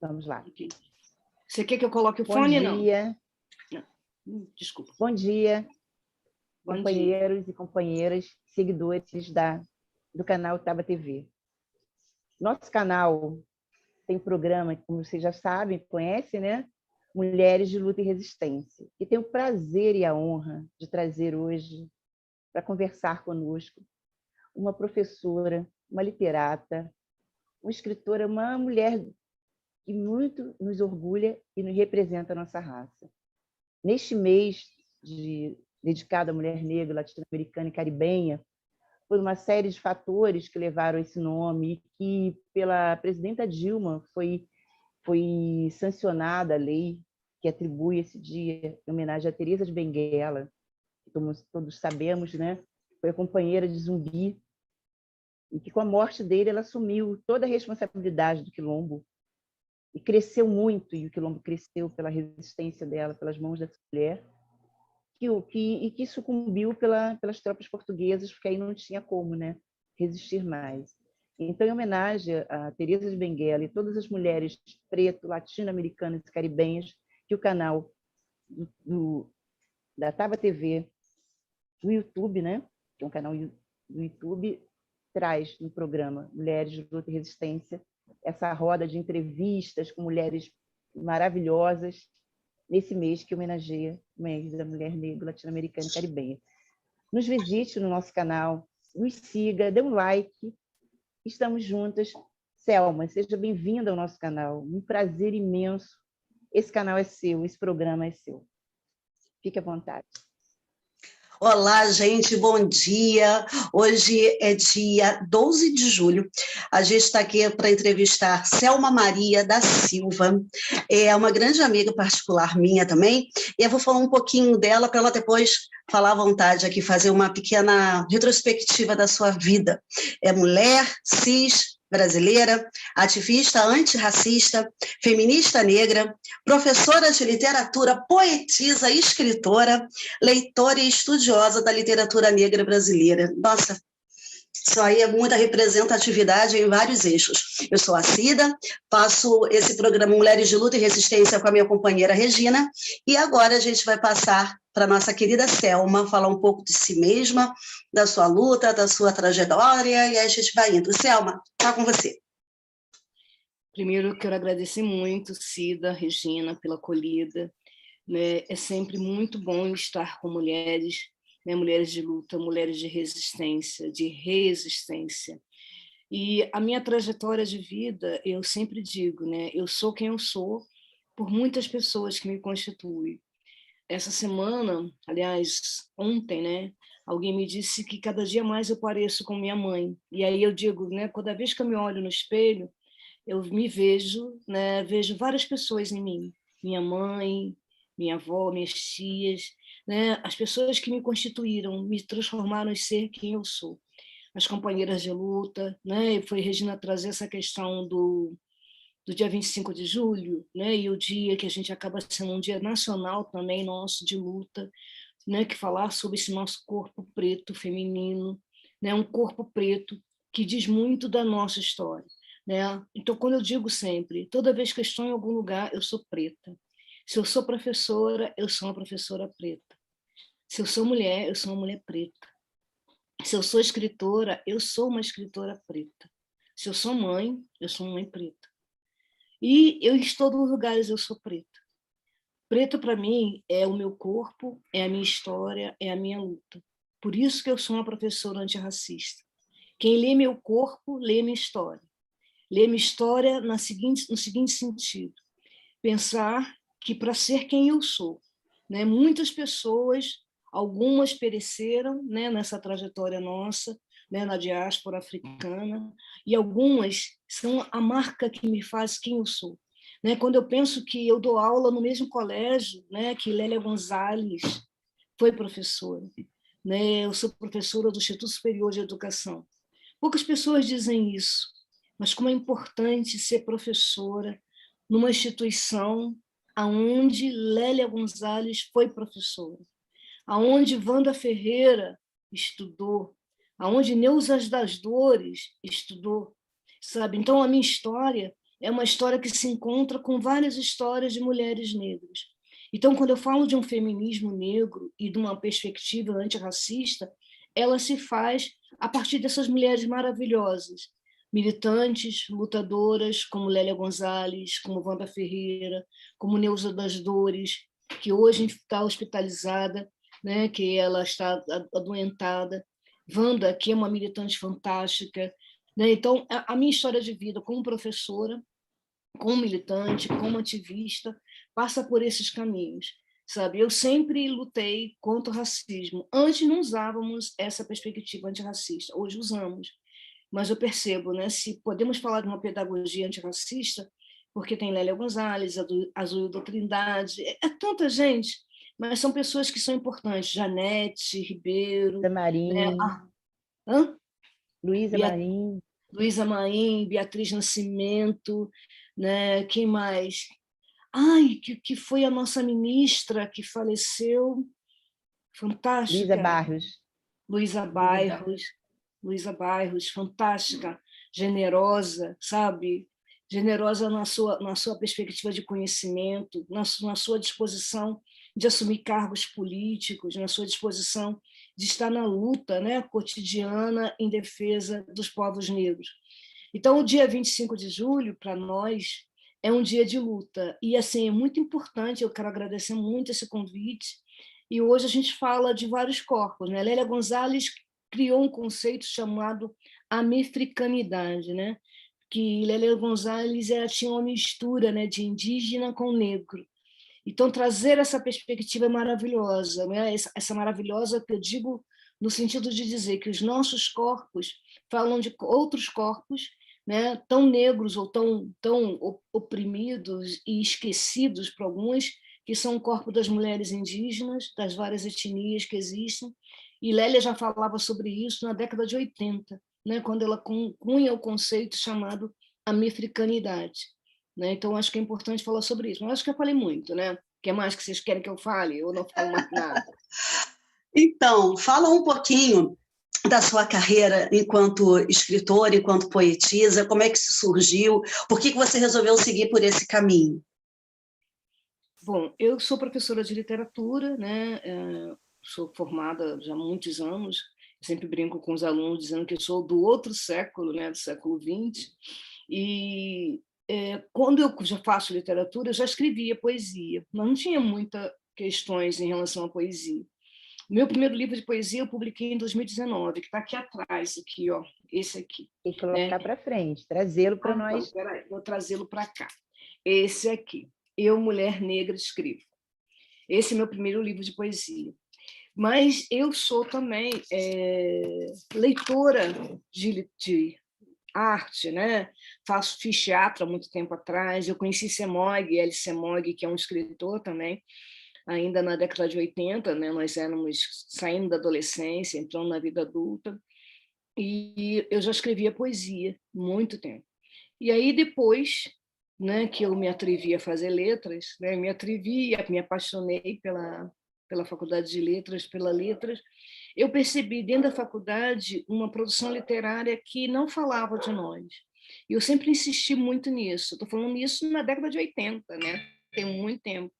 Vamos lá. Okay. Você quer que eu coloque o Bom fone? Dia. Não. Desculpa. Bom dia, Bom companheiros dia. E companheiras, seguidores do canal Taba TV. Nosso canal tem programa, como vocês já sabem, conhecem, né? Mulheres de Luta e Resistência. E tenho o prazer e a honra de trazer hoje, para conversar conosco, uma professora, uma literata, uma escritora, uma mulher que muito nos orgulha e nos representa a nossa raça. Neste mês dedicado à mulher negra, latino-americana e caribenha, por uma série de fatores que levaram esse nome e que, pela presidenta Dilma, foi sancionada a lei que atribui esse dia em homenagem a Teresa de Benguela, que todos sabemos, né? Foi a companheira de Zumbi, e que, com a morte dele, ela assumiu toda a responsabilidade do Quilombo e cresceu muito, e o Quilombo cresceu pela resistência dela, pelas mãos dessa mulher, que sucumbiu pelas tropas portuguesas, porque aí não tinha como, né, resistir mais. Então, em homenagem a Teresa de Benguela e todas as mulheres preto, latino-americanas e caribenhas, que o canal da Taba TV, do YouTube, né, que é um canal do YouTube, traz no programa Mulheres de Luta e Resistência, essa roda de entrevistas com mulheres maravilhosas, nesse mês que homenageia o mês da mulher negra, latino-americana e caribenha. Nos visite no nosso canal, nos siga, dê um like, estamos juntas. Selma, seja bem-vinda ao nosso canal, um prazer imenso. Esse canal é seu, esse programa é seu. Fique à vontade. Olá, gente, bom dia. Hoje é dia 12 de julho. A gente está aqui para entrevistar Selma Maria da Silva. É uma grande amiga particular minha também. E eu vou falar um pouquinho dela para ela depois falar à vontade aqui, fazer uma pequena retrospectiva da sua vida. É mulher, cis, brasileira, ativista antirracista, feminista negra, professora de literatura, poetisa, escritora, leitora e estudiosa da literatura negra brasileira. Nossa, isso aí é muita representatividade em vários eixos. Eu sou a Cida, faço esse programa Mulheres de Luta e Resistência com a minha companheira Regina, e agora a gente vai passar para a nossa querida Selma, falar um pouco de si mesma, da sua luta, da sua trajetória, e aí a gente vai indo. Selma, está com você. Primeiro, eu quero agradecer muito, Cida, Regina, pela acolhida. Né? É sempre muito bom estar com mulheres, né? Mulheres de luta, mulheres de resistência, de resistência. E a minha trajetória de vida, eu sempre digo, né? Eu sou quem eu sou por muitas pessoas que me constituem. Essa semana, aliás, ontem, né? Alguém me disse que cada dia mais eu pareço com minha mãe. E aí eu digo, né? Toda vez que eu me olho no espelho, eu me vejo, né? Vejo várias pessoas em mim. Minha mãe, minha avó, minhas tias, né? As pessoas que me constituíram, me transformaram em ser quem eu sou. As companheiras de luta, né? E foi Regina trazer essa questão do dia 25 de julho, né? E o dia que a gente acaba sendo um dia nacional também nosso de luta, né? Que falar sobre esse nosso corpo preto feminino, né? Um corpo preto que diz muito da nossa história, né? Então, quando eu digo sempre, toda vez que eu estou em algum lugar, eu sou preta. Se eu sou professora, eu sou uma professora preta. Se eu sou mulher, eu sou uma mulher preta. Se eu sou escritora, eu sou uma escritora preta. Se eu sou mãe, eu sou uma mãe preta. E eu, em todos os lugares, eu sou preta. Preto, para mim, é o meu corpo, é a minha história, é a minha luta. Por isso que eu sou uma professora antirracista. Quem lê meu corpo, lê minha história. Lê minha história no seguinte sentido. Pensar que, para ser quem eu sou, né, muitas pessoas, algumas pereceram, né, nessa trajetória nossa, né, na diáspora africana, e algumas são a marca que me faz quem eu sou. Né, quando eu penso que eu dou aula no mesmo colégio, né, que Lélia Gonzalez foi professora, né, eu sou professora do Instituto Superior de Educação. Poucas pessoas dizem isso, mas como é importante ser professora numa instituição aonde Lélia Gonzalez foi professora, aonde Wanda Ferreira estudou, aonde Neusas das Dores estudou, sabe? Então, a minha história é uma história que se encontra com várias histórias de mulheres negras. Então, quando eu falo de um feminismo negro e de uma perspectiva antirracista, ela se faz a partir dessas mulheres maravilhosas, militantes, lutadoras, como Lélia Gonzalez, como Wanda Ferreira, como Neuza das Dores, que hoje está hospitalizada, né, que ela está adoentada. Wanda, que é uma militante fantástica. Né? Então, a minha história de vida como professora, como militante, como ativista, passa por esses caminhos. Sabe? Eu sempre lutei contra o racismo. Antes não usávamos essa perspectiva antirracista, hoje usamos. Mas eu percebo, né, se podemos falar de uma pedagogia antirracista, porque tem Lélia Gonzalez, Azulda Trindade, é tanta gente, mas são pessoas que são importantes, Janete Ribeiro, né? Marim, Luísa Marim. Luísa Maim, Beatriz Nascimento, né? Quem mais? Ai, que foi a nossa ministra que faleceu, fantástica. Luísa Barros. Luísa Bairros, fantástica, generosa, sabe? Generosa na sua perspectiva de conhecimento, na sua disposição de assumir cargos políticos, na sua disposição de estar na luta, né, cotidiana em defesa dos povos negros. Então, o dia 25 de julho, para nós, é um dia de luta. E, assim, é muito importante, eu quero agradecer muito esse convite. E hoje a gente fala de vários corpos, né? Lélia Gonzalez criou um conceito chamado americanidade, né? Que Lélia Gonzalez tinha uma mistura, né, de indígena com negro. Então, trazer essa perspectiva é maravilhosa, né? Essa maravilhosa que eu digo no sentido de dizer que os nossos corpos falam de outros corpos, né, tão negros ou tão oprimidos e esquecidos por alguns, que são o corpo das mulheres indígenas, das várias etnias que existem. E Lélia já falava sobre isso na década de 80, né, quando ela cunha o conceito chamado americanidade. Né? Então, acho que é importante falar sobre isso. Mas acho que eu falei muito, né? O que mais que vocês querem que eu fale? Eu não falo mais nada. Então, fala um pouquinho da sua carreira enquanto escritora, enquanto poetisa, como é que isso surgiu, por que você resolveu seguir por esse caminho? Bom, eu sou professora de literatura, né? Sou formada já há muitos anos, sempre brinco com os alunos dizendo que eu sou do outro século, né? Do século XX, e quando eu já faço literatura, eu já escrevia poesia, mas não tinha muitas questões em relação à poesia. O meu primeiro livro de poesia eu publiquei em 2019, que está aqui atrás, aqui, ó, esse aqui. Tem que colocar para frente, trazê-lo para nós. Peraí, vou trazê-lo para cá. Esse aqui, Eu, Mulher Negra, Escrevo. Esse é meu primeiro livro de poesia. Mas eu sou também leitora de arte, né? Fiz teatro há muito tempo atrás. Eu conheci Semog, L. Semog, que é um escritor também, ainda na década de 80, né? Nós éramos saindo da adolescência, entrando na vida adulta, e eu já escrevia poesia muito tempo. E aí depois, né, que eu me atrevi a fazer letras, né? Me apaixonei pela Faculdade de Letras, eu percebi dentro da faculdade uma produção literária que não falava de nós. E eu sempre insisti muito nisso. Estou falando isso na década de 80, né? Tem muito tempo.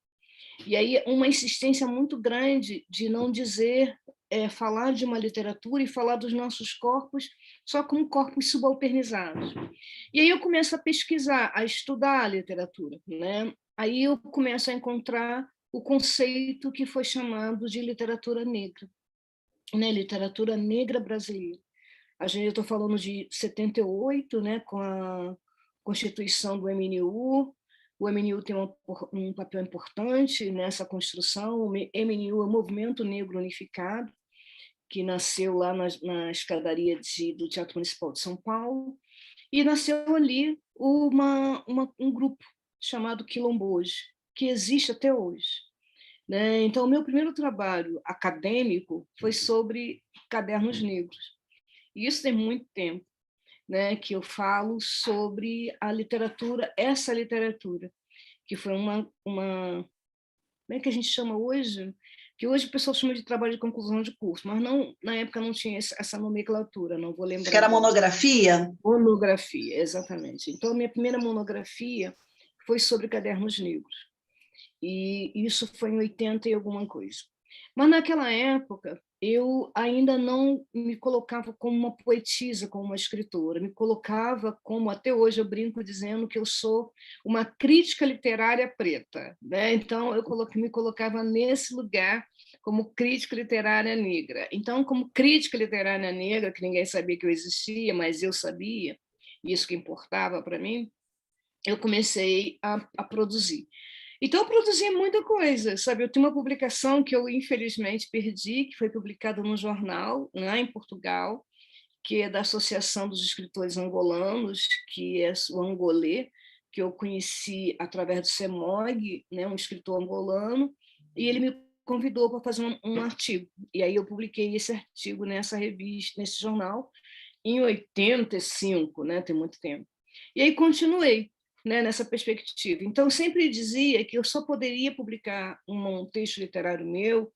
E aí uma insistência muito grande de não dizer, falar de uma literatura e falar dos nossos corpos só como corpos subalternizados. E aí eu começo a pesquisar, a estudar a literatura, né? Aí eu começo a encontrar o conceito que foi chamado de literatura negra, né? Literatura negra brasileira. Eu estou falando de 78, né? Com a Constituição do MNU. O MNU tem um papel importante nessa construção. O MNU é o Movimento Negro Unificado, que nasceu lá na escadaria do Teatro Municipal de São Paulo, e nasceu ali um grupo chamado Quilomboje, que existe até hoje. Né? Então, o meu primeiro trabalho acadêmico foi sobre cadernos negros. E isso tem muito tempo, né, que eu falo sobre a literatura, essa literatura, que foi como é que a gente chama hoje? que hoje o pessoal chama de trabalho de conclusão de curso, mas não, na época não tinha essa nomenclatura, não vou lembrar. Acho que era monografia? Monografia, exatamente. Então, a minha primeira monografia foi sobre cadernos negros. E isso foi em 80 e alguma coisa. Mas naquela época, eu ainda não me colocava como uma poetisa, como uma escritora, me colocava como, até hoje eu brinco dizendo que eu sou uma crítica literária preta, né? Então eu me colocava nesse lugar como crítica literária negra. Então, como crítica literária negra, que ninguém sabia que eu existia, mas eu sabia, isso que importava para mim, eu comecei a produzir. Então, eu produzi muita coisa, sabe? Eu tenho uma publicação que eu, infelizmente, perdi, que foi publicada num jornal, lá em Portugal, que é da Associação dos Escritores Angolanos, que é o Angolê, que eu conheci através do CEMOG, né, um escritor angolano, e ele me convidou para fazer um artigo. E aí eu publiquei esse artigo nessa revista, nesse jornal, em 85, né, tem muito tempo. E aí continuei, né, nessa perspectiva. Então, sempre dizia que eu só poderia publicar um texto literário meu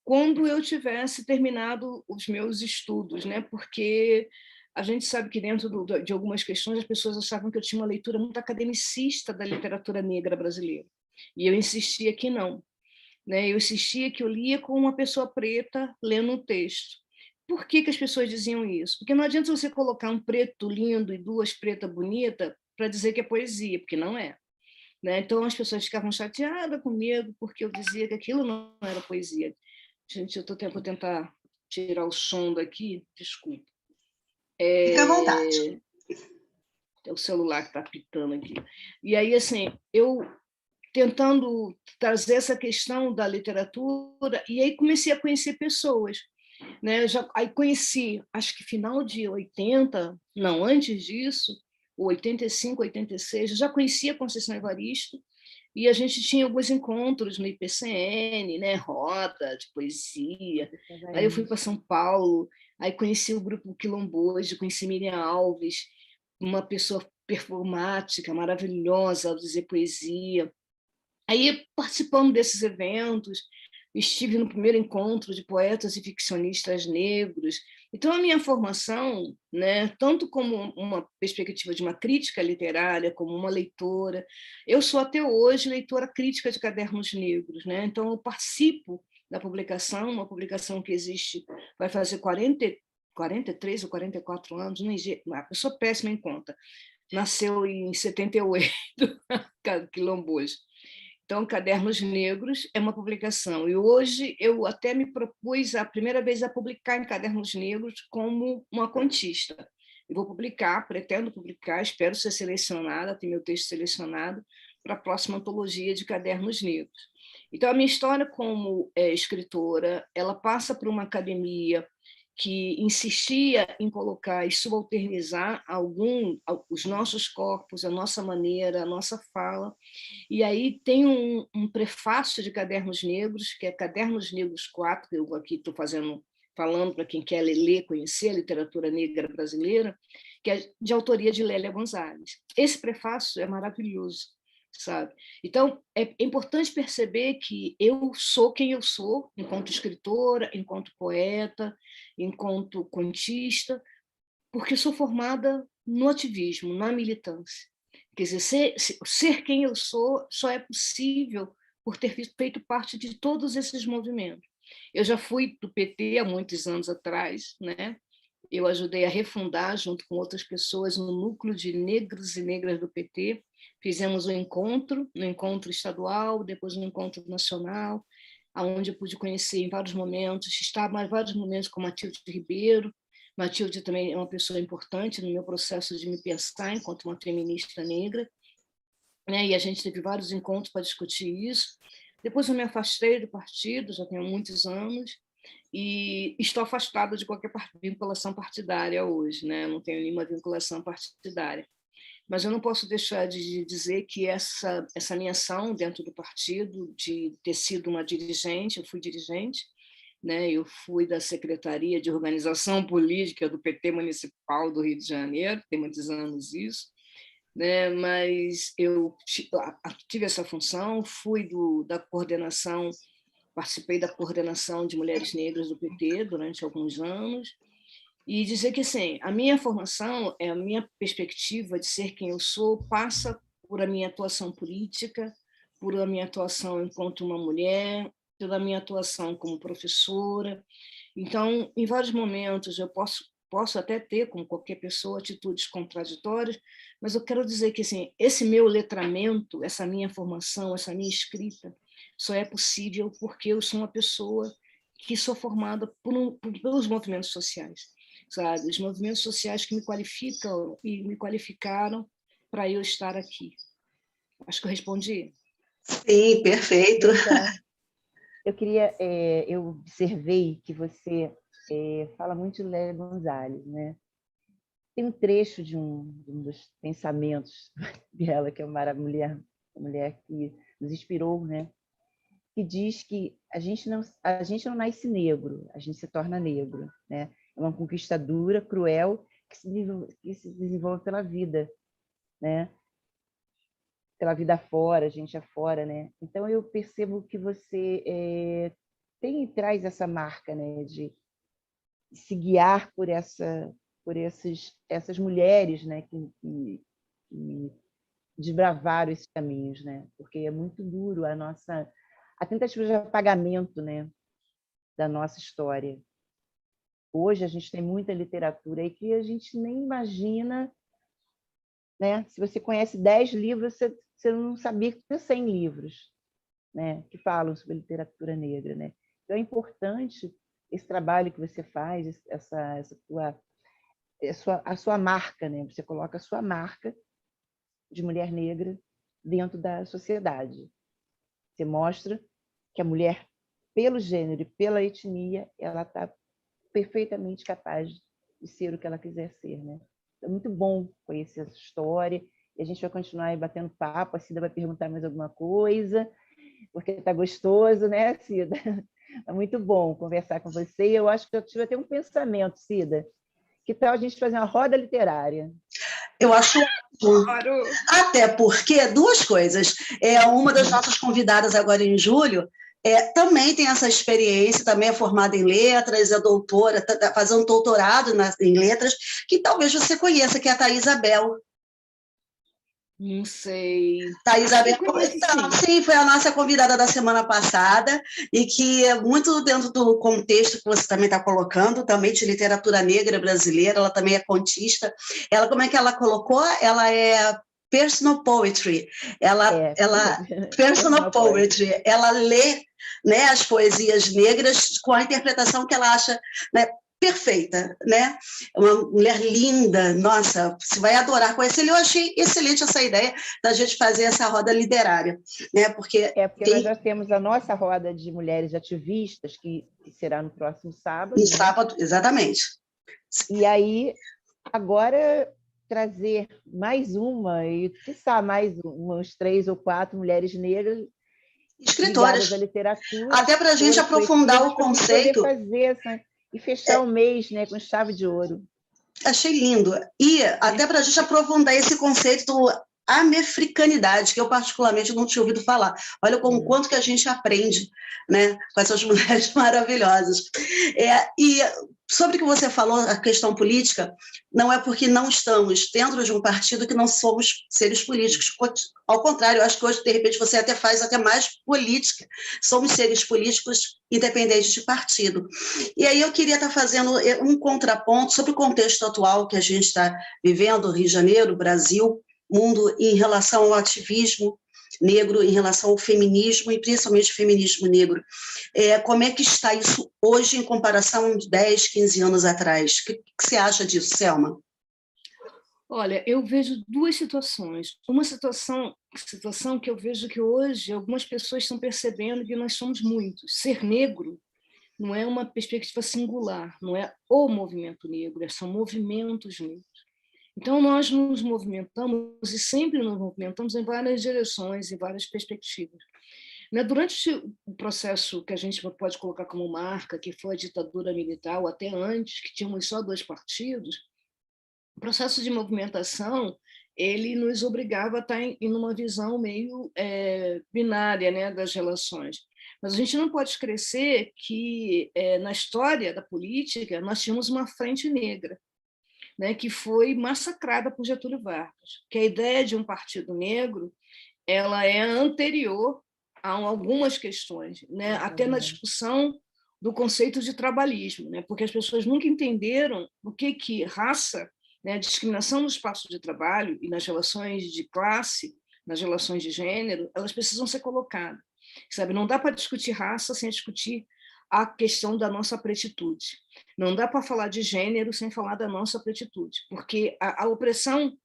quando eu tivesse terminado os meus estudos, né, porque a gente sabe que dentro de algumas questões as pessoas achavam que eu tinha uma leitura muito academicista da literatura negra brasileira. E eu insistia que não. Né? Eu insistia que eu lia como uma pessoa preta lendo um texto. Por que as pessoas diziam isso? Porque não adianta você colocar um preto lindo e duas pretas bonitas para dizer que é poesia, porque não é. Né? Então as pessoas ficavam chateadas comigo porque eu dizia que aquilo não era poesia. Gente, eu vou tentar tirar o som daqui, desculpa. Fica à vontade. É o celular que está pitando aqui. E aí, assim, eu tentando trazer essa questão da literatura, e aí comecei a conhecer pessoas. Né? Aí conheci, acho que final de 80, não, antes disso, 85, 86, eu já conhecia a Conceição Evaristo, e a gente tinha alguns encontros no IPCN, né? Roda de poesia. Aí eu fui para São Paulo, aí conheci o grupo Quilombojo, conheci Miriam Alves, uma pessoa performática, maravilhosa, ao dizer poesia. Aí, participando desses eventos, estive no primeiro encontro de poetas e ficcionistas negros. Então, a minha formação, né, tanto como uma perspectiva de uma crítica literária, como uma leitora, eu sou até hoje leitora crítica de cadernos negros. Né? Então, eu participo da publicação, uma publicação que existe, vai fazer 43 ou 44 anos, eu sou péssima em conta, nasceu em 78, Quilombojo. Então, Cadernos Negros é uma publicação. E hoje eu até me propus a primeira vez a publicar em Cadernos Negros como uma contista. Eu vou publicar, pretendo publicar, espero ser selecionada, ter meu texto selecionado para a próxima antologia de Cadernos Negros. Então, a minha história como escritora, ela passa por uma academia que insistia em colocar e subalternizar os nossos corpos, a nossa maneira, a nossa fala. E aí tem um prefácio de Cadernos Negros, que é Cadernos Negros 4, que eu aqui estou falando para quem quer ler, conhecer a literatura negra brasileira, que é de autoria de Lélia Gonzalez. Esse prefácio é maravilhoso, sabe? Então, é importante perceber que eu sou quem eu sou, enquanto escritora, enquanto poeta, enquanto contista, porque sou formada no ativismo, na militância. Quer dizer, ser quem eu sou só é possível por ter feito parte de todos esses movimentos. Eu já fui do PT há muitos anos atrás, né? Eu ajudei a refundar, junto com outras pessoas, um núcleo de negros e negras do PT. Fizemos um encontro estadual, depois um encontro nacional, onde eu pude conhecer em vários momentos, estar em vários momentos com Matilde Ribeiro. Matilde também é uma pessoa importante no meu processo de me pensar enquanto uma feminista negra, né? E a gente teve vários encontros para discutir isso. Depois eu me afastei do partido, já tenho muitos anos, e estou afastada de qualquer vinculação partidária hoje, né? Não tenho nenhuma vinculação partidária. Mas eu não posso deixar de dizer que essa minha ação dentro do partido, de ter sido uma dirigente, eu fui dirigente, né? Eu fui da Secretaria de Organização Política do PT Municipal do Rio de Janeiro, tem muitos anos isso, né? Mas eu tive essa função, fui da coordenação participei da coordenação de mulheres negras do PT durante alguns anos, e dizer que assim, a minha formação, a minha perspectiva de ser quem eu sou, passa por a minha atuação política, por a minha atuação enquanto uma mulher, pela minha atuação como professora. Então, em vários momentos, eu posso até ter, como qualquer pessoa, atitudes contraditórias, mas eu quero dizer que assim, esse meu letramento, essa minha formação, essa minha escrita, só é possível porque eu sou uma pessoa que sou formada pelos movimentos sociais, sabe? Os movimentos sociais que me qualificam e me qualificaram para eu estar aqui. Acho que eu respondi. Sim, perfeito. Eu observei que você fala muito de Lélia Gonzalez, né? Tem um trecho de um dos pensamentos dela, que é uma mulher que nos inspirou, né? Que diz que a gente não nasce negro, a gente se torna negro, né? É uma conquistadora cruel que se desenvolve pela vida, né? Pela vida afora, a gente afora, né? Então eu percebo que você traz essa marca, né? De se guiar por essas mulheres, né? Que desbravaram esses caminhos, né? Porque é muito duro a tentativa de apagamento, né, da nossa história. Hoje a gente tem muita literatura aí que a gente nem imagina, né? Se você conhece 10 livros, você não sabia que tinha 100 livros, né, que falam sobre literatura negra, né? Então é importante esse trabalho que você faz, a sua marca, né? Você coloca a sua marca de mulher negra dentro da sociedade. Você mostra que a mulher, pelo gênero e pela etnia, ela está perfeitamente capaz de ser o que ela quiser ser, né? É muito bom conhecer essa história e a gente vai continuar aí batendo papo. A Cida vai perguntar mais alguma coisa, porque está gostoso, né, Cida? É muito bom conversar com você. E eu acho que eu tive até um pensamento, Cida. Que tal a gente fazer uma roda literária? Eu acho até porque duas coisas. Uma das nossas convidadas agora em julho também tem essa experiência, também é formada em letras, é doutora, está fazendo doutorado em letras, que talvez você conheça, que é a Thaís Abel. Não sei. Thaís Abel, sim, foi a nossa convidada da semana passada, e que é muito dentro do contexto que você também está colocando, também de literatura negra brasileira, ela também é contista. Ela, como é que ela colocou? Ela é personal poetry. Personal poetry. Ela lê, né, as poesias negras com a interpretação que ela acha, né, perfeita, né? Uma mulher linda, nossa, você vai adorar conhecer. Eu achei excelente essa ideia da gente fazer essa roda literária, né? Porque nós já temos a nossa roda de mulheres ativistas, que será no próximo sábado. No sábado, exatamente. E aí, agora, trazer mais uma, e quiçá mais umas 3 ou 4 mulheres negras escritoras ligadas à literatura. Até para a gente aprofundar o conceito. E fechar o mês, né, com chave de ouro. Achei lindo. E até para a gente aprofundar esse conceito do americanidade, que eu particularmente não tinha ouvido falar. Olha como quanto que a gente aprende, né, com essas mulheres maravilhosas. E sobre o que você falou, a questão política, não é porque não estamos dentro de um partido que não somos seres políticos. Ao contrário, eu acho que hoje, de repente, você até faz até mais política. Somos seres políticos independentes de partido. E aí eu queria estar fazendo um contraponto sobre o contexto atual que a gente está vivendo, Rio de Janeiro, Brasil, mundo, em relação ao ativismo negro, em relação ao feminismo, e principalmente o feminismo negro. Como é que está isso hoje em comparação a uns 10, 15 anos atrás? O que você acha disso, Selma? Olha, eu vejo duas situações. Uma situação que eu vejo que hoje algumas pessoas estão percebendo que nós somos muitos. Ser negro não é uma perspectiva singular, não é o movimento negro, são movimentos negros. Então, nós nos movimentamos, e sempre nos movimentamos em várias direções, em várias perspectivas. Durante o processo que a gente pode colocar como marca, que foi a ditadura militar, ou até antes, que tínhamos só 2 partidos, o processo de movimentação ele nos obrigava a estar em uma visão meio binária, né, das relações. Mas a gente não pode esquecer que, na história da política, nós tínhamos uma frente negra, né, que foi massacrada por Getúlio Vargas, que a ideia de um partido negro ela é anterior a algumas questões, né, até na discussão do conceito de trabalhismo, né, porque as pessoas nunca entenderam o que raça, né, discriminação no espaço de trabalho e nas relações de classe, nas relações de gênero, elas precisam ser colocadas. Sabe? Não dá para discutir raça sem discutir a questão da nossa pretitude. Não dá para falar de gênero sem falar da nossa pretitude, porque a opressão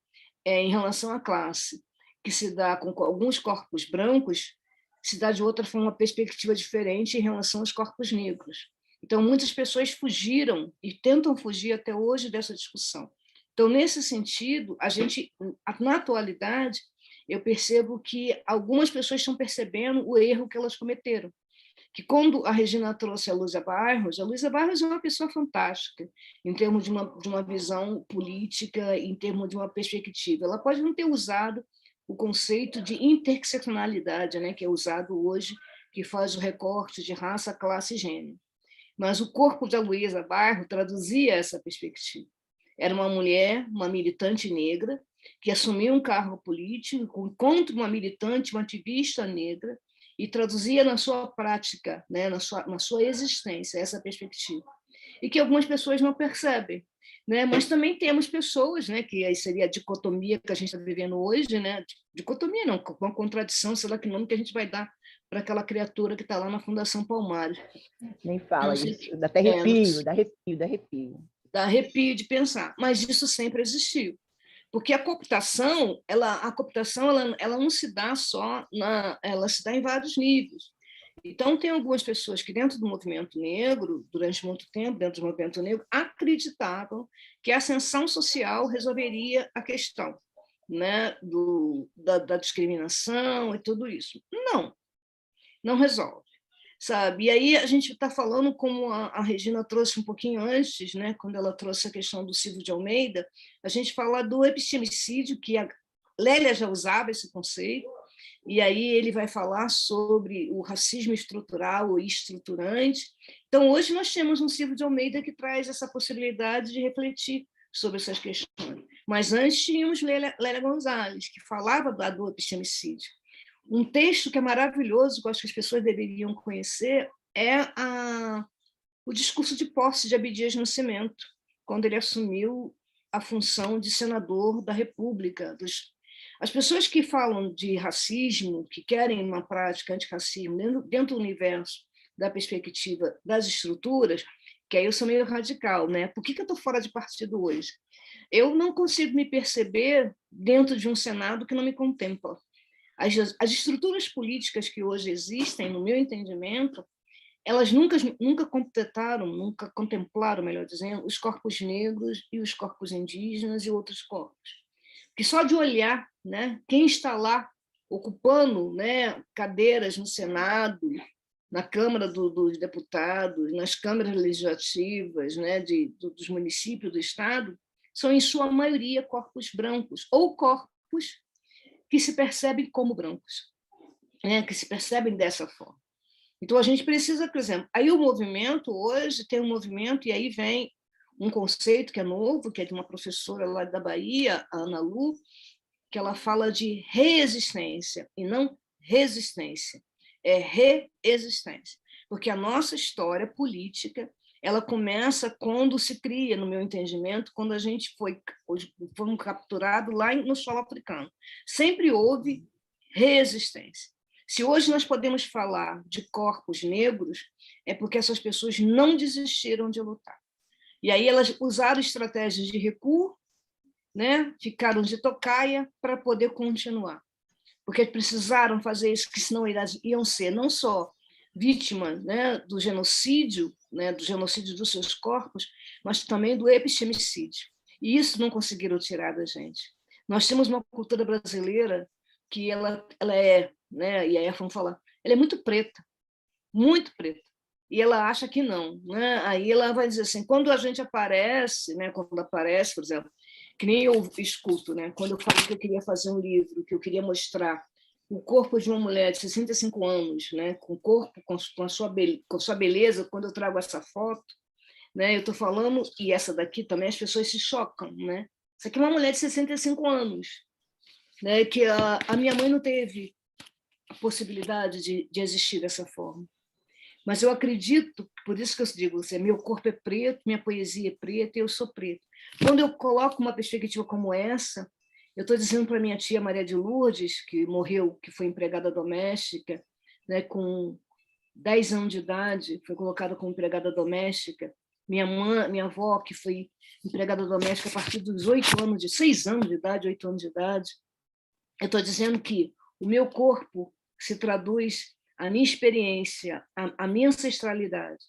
em relação à classe, que se dá com alguns corpos brancos, se dá de outra forma, uma perspectiva diferente em relação aos corpos negros. Então, muitas pessoas fugiram e tentam fugir até hoje dessa discussão. Então, nesse sentido, a gente, na atualidade, eu percebo que algumas pessoas estão percebendo o erro que elas cometeram. Que quando a Regina trouxe a Luísa Barros é uma pessoa fantástica, em termos de uma visão política, em termos de uma perspectiva. Ela pode não ter usado o conceito de interseccionalidade, né, que é usado hoje, que faz o recorte de raça, classe e gênero. Mas o corpo da Luísa Barros traduzia essa perspectiva. Era uma mulher, uma militante negra, que assumiu um cargo político contra uma militante, uma ativista negra, e traduzia na sua prática, né, na sua existência, essa perspectiva. E que algumas pessoas não percebem. Né? Mas também temos pessoas, né, que aí seria a dicotomia que a gente está vivendo hoje, né? Dicotomia não, uma contradição, sei lá que nome que a gente vai dar para aquela criatura que está lá na Fundação Palmares. Nem fala isso, dá até arrepio, dá arrepio, dá arrepio. Dá arrepio de pensar, mas isso sempre existiu. Porque a cooptação, ela não se dá só ela se dá em vários níveis. Então, tem algumas pessoas que, dentro do movimento negro, durante muito tempo, dentro do movimento negro, acreditavam que a ascensão social resolveria a questão, né, da discriminação e tudo isso. Não resolve. Sabe? E aí a gente está falando, como a Regina trouxe um pouquinho antes, né, quando ela trouxe a questão do Silvio de Almeida, a gente fala do epistemicídio, que a Lélia já usava esse conceito, e aí ele vai falar sobre o racismo estrutural ou estruturante. Então, hoje nós temos um Silvio de Almeida que traz essa possibilidade de refletir sobre essas questões. Mas antes tínhamos Lélia Gonzalez, que falava do epistemicídio. Um texto que é maravilhoso, que eu acho que as pessoas deveriam conhecer, é o discurso de posse de Abdias Nascimento, quando ele assumiu a função de senador da República. As pessoas que falam de racismo, que querem uma prática antirracismo dentro do universo da perspectiva das estruturas, que aí eu sou meio radical, né? Por que eu estou fora de partido hoje? Eu não consigo me perceber dentro de um Senado que não me contempla. As estruturas políticas que hoje existem, no meu entendimento, elas nunca contemplaram, melhor dizendo, os corpos negros e os corpos indígenas e outros corpos. Porque só de olhar, né, quem está lá ocupando, né, cadeiras no Senado, na Câmara dos Deputados, nas câmaras legislativas, né, dos municípios do Estado, são, em sua maioria, corpos brancos ou corpos que se percebem como brancos, né, que se percebem dessa forma. Então, a gente precisa, por exemplo, aí o movimento, hoje, tem um movimento, e aí vem um conceito que é novo, que é de uma professora lá da Bahia, a Ana Lu, que ela fala de reexistência, e não resistência, é reexistência. Porque a nossa história política, ela começa quando se cria, no meu entendimento, quando a gente fomos capturados lá no solo africano. Sempre houve resistência. Se hoje nós podemos falar de corpos negros, é porque essas pessoas não desistiram de lutar. E aí elas usaram estratégias de recuo, né? Ficaram de tocaia para poder continuar. Porque precisaram fazer isso, que senão iam ser não só vítimas, né, do genocídio dos seus corpos, mas também do epistemicídio. E isso não conseguiram tirar da gente. Nós temos uma cultura brasileira que ela é, né, e aí vamos falar, ela é muito preta, e ela acha que não, né? Aí ela vai dizer assim, quando a gente aparece, né, quando aparece, por exemplo, que nem eu escuto, né, quando eu falo que eu queria fazer um livro, que eu queria mostrar o corpo de uma mulher de 65 anos, né, com o corpo, com a sua beleza, quando eu trago essa foto, né, eu estou falando, e essa daqui também, as pessoas se chocam, né? Isso aqui é uma mulher de 65 anos, né, que a minha mãe não teve a possibilidade de existir dessa forma. Mas eu acredito, por isso que eu digo, assim, meu corpo é preto, minha poesia é preta e eu sou preta. Quando eu coloco uma perspectiva como essa, eu estou dizendo para minha tia Maria de Lourdes, que morreu, que foi empregada doméstica, né, com 10 anos de idade, foi colocada como empregada doméstica. Minha avó, que foi empregada doméstica a partir dos 6 anos de idade, 8 anos de idade. Eu estou dizendo que o meu corpo se traduz a minha experiência, a minha ancestralidade.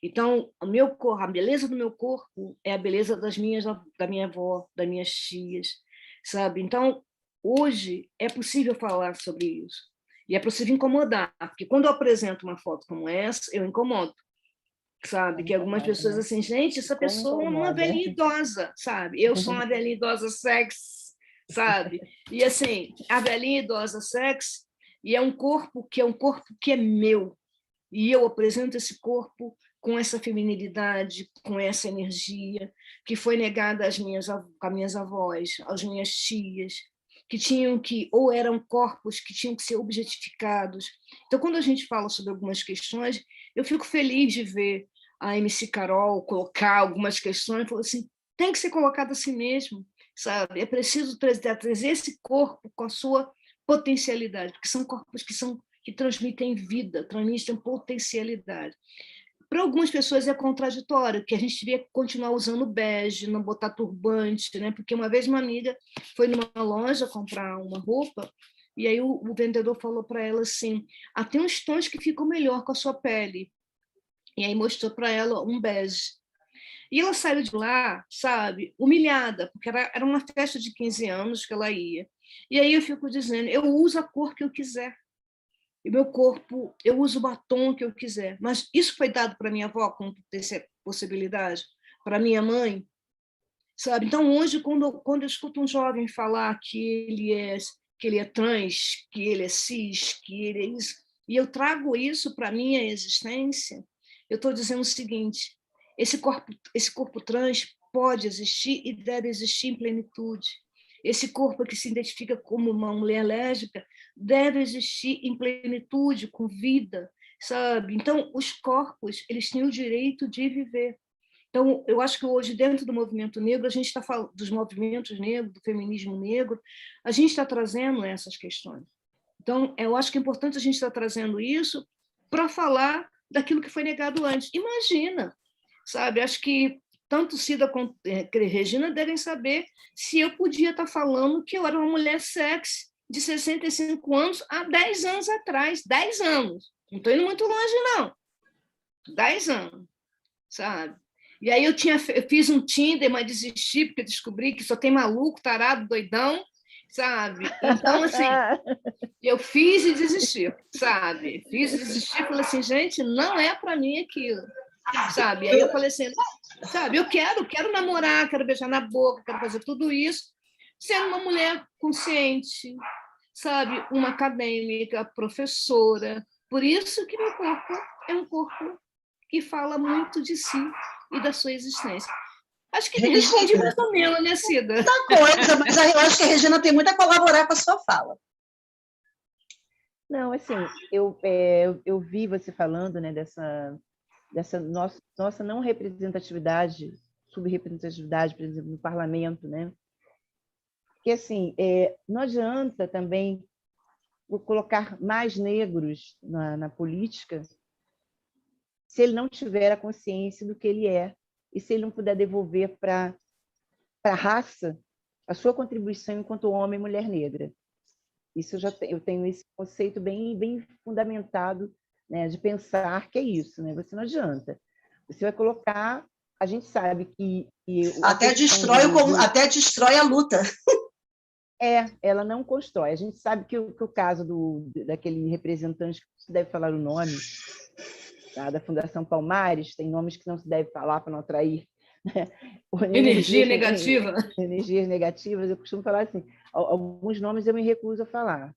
Então, a beleza do meu corpo é a beleza da minha avó, das minhas tias, sabe? Então, hoje é possível falar sobre isso. E é possível incomodar, porque quando eu apresento uma foto como essa, eu incomodo, sabe? Que algumas pessoas né? assim, gente, essa Como pessoa é uma incomoda. velhinha idosa, sabe? Eu sou uma velhinha idosa sexy, sabe? E assim, a velhinha idosa sexy, e é um corpo que é meu. E eu apresento esse corpo com essa feminilidade, com essa energia que foi negada às minhas avós, às minhas tias, que tinham que, ou eram corpos que tinham que ser objetificados. Então, quando a gente fala sobre algumas questões, eu fico feliz de ver a MC Carol colocar algumas questões e falar assim, tem que ser colocado assim mesmo, sabe? É preciso trazer esse corpo com a sua potencialidade, porque são corpos que transmitem vida, transmitem potencialidade. Para algumas pessoas é contraditório, que a gente devia continuar usando bege, não botar turbante, né? Porque uma vez uma amiga foi numa loja comprar uma roupa e aí o vendedor falou para ela assim, tem uns tons que ficam melhor com a sua pele. E aí mostrou para ela um bege. E ela saiu de lá, sabe, humilhada, porque era uma festa de 15 anos que ela ia. E aí eu fico dizendo, eu uso a cor que eu quiser. E meu corpo, eu uso o batom que eu quiser. Mas isso foi dado para minha avó como possibilidade, para minha mãe, sabe? Então, hoje, quando eu escuto um jovem falar que ele é trans, que ele é cis, que ele é isso, e eu trago isso para a minha existência, eu estou dizendo o seguinte, esse corpo trans pode existir e deve existir em plenitude. Esse corpo que se identifica como uma mulher lésbica deve existir em plenitude, com vida, sabe? Então, os corpos, eles têm o direito de viver. Então, eu acho que hoje, dentro do movimento negro, a gente está falando dos movimentos negros, do feminismo negro, a gente está trazendo essas questões. Então, eu acho que é importante a gente estar trazendo isso para falar daquilo que foi negado antes. Imagina, sabe? Acho que tanto Cida quanto Regina devem saber se eu podia estar falando que eu era uma mulher sexy de 65 anos há 10 anos atrás. 10 anos. Não estou indo muito longe, não. 10 anos, sabe? E aí eu fiz um Tinder, mas desisti, porque descobri que só tem maluco, tarado, doidão, sabe? Então, assim, eu fiz e desisti, sabe? Fiz e desisti, falei assim, gente, não é para mim aquilo, sabe? Aí eu falei assim, sabe, eu quero namorar, quero beijar na boca, quero fazer tudo isso, sendo uma mulher consciente, sabe? Uma acadêmica, professora. Por isso que meu corpo é um corpo que fala muito de si e da sua existência. Acho que respondi mais ou menos, né, Cida? Muita coisa, mas eu acho que a Regina tem muito a colaborar com a sua fala. Não, assim, eu vi você falando, né, dessa nossa não representatividade, subrepresentatividade, por exemplo, no parlamento, né? Porque, assim, não adianta também colocar mais negros na política se ele não tiver a consciência do que ele é e se ele não puder devolver para a raça a sua contribuição enquanto homem e mulher negra. Isso eu tenho esse conceito bem fundamentado, né, de pensar que é isso, né? Você não adianta. Você vai colocar, a gente sabe que até destrói a luta. Ela não constrói. A gente sabe que o caso daquele representante, que não se deve falar o nome, tá, da Fundação Palmares, tem nomes que não se deve falar para não atrair energia negativa. Energias negativas, eu costumo falar assim, alguns nomes eu me recuso a falar.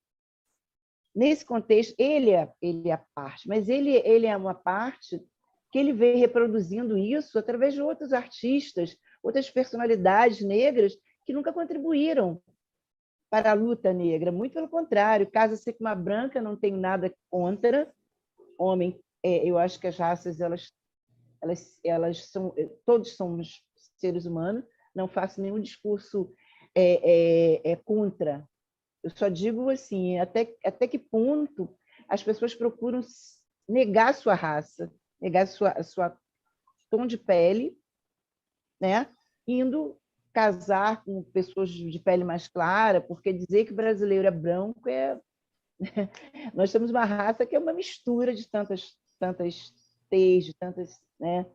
nesse contexto, ele é a parte, mas ele é uma parte que ele vem reproduzindo isso através de outros artistas, outras personalidades negras que nunca contribuíram para a luta negra. Muito pelo contrário, casa-se com uma branca, não tenho nada contra. Homem, eu acho que as raças, elas são, todos somos seres humanos, não faço nenhum discurso contra. Eu só digo assim, até que ponto as pessoas procuram negar a sua raça, negar a sua tom de pele, né? Indo casar com pessoas de pele mais clara, porque dizer que o brasileiro é branco Nós temos uma raça que é uma mistura de tantas teias, de tantas, né?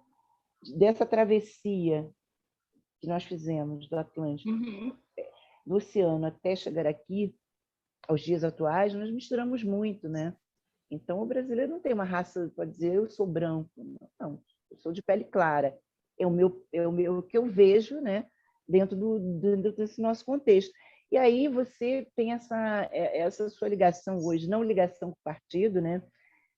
Dessa travessia que nós fizemos do Atlântico, do oceano até chegar aqui, aos dias atuais, nós misturamos muito, né? Então, o brasileiro não tem uma raça, pode dizer, eu sou branco. Não, eu sou de pele clara. É o que eu vejo, né? Dentro desse nosso contexto. E aí você tem essa sua ligação hoje, não ligação com o partido, né,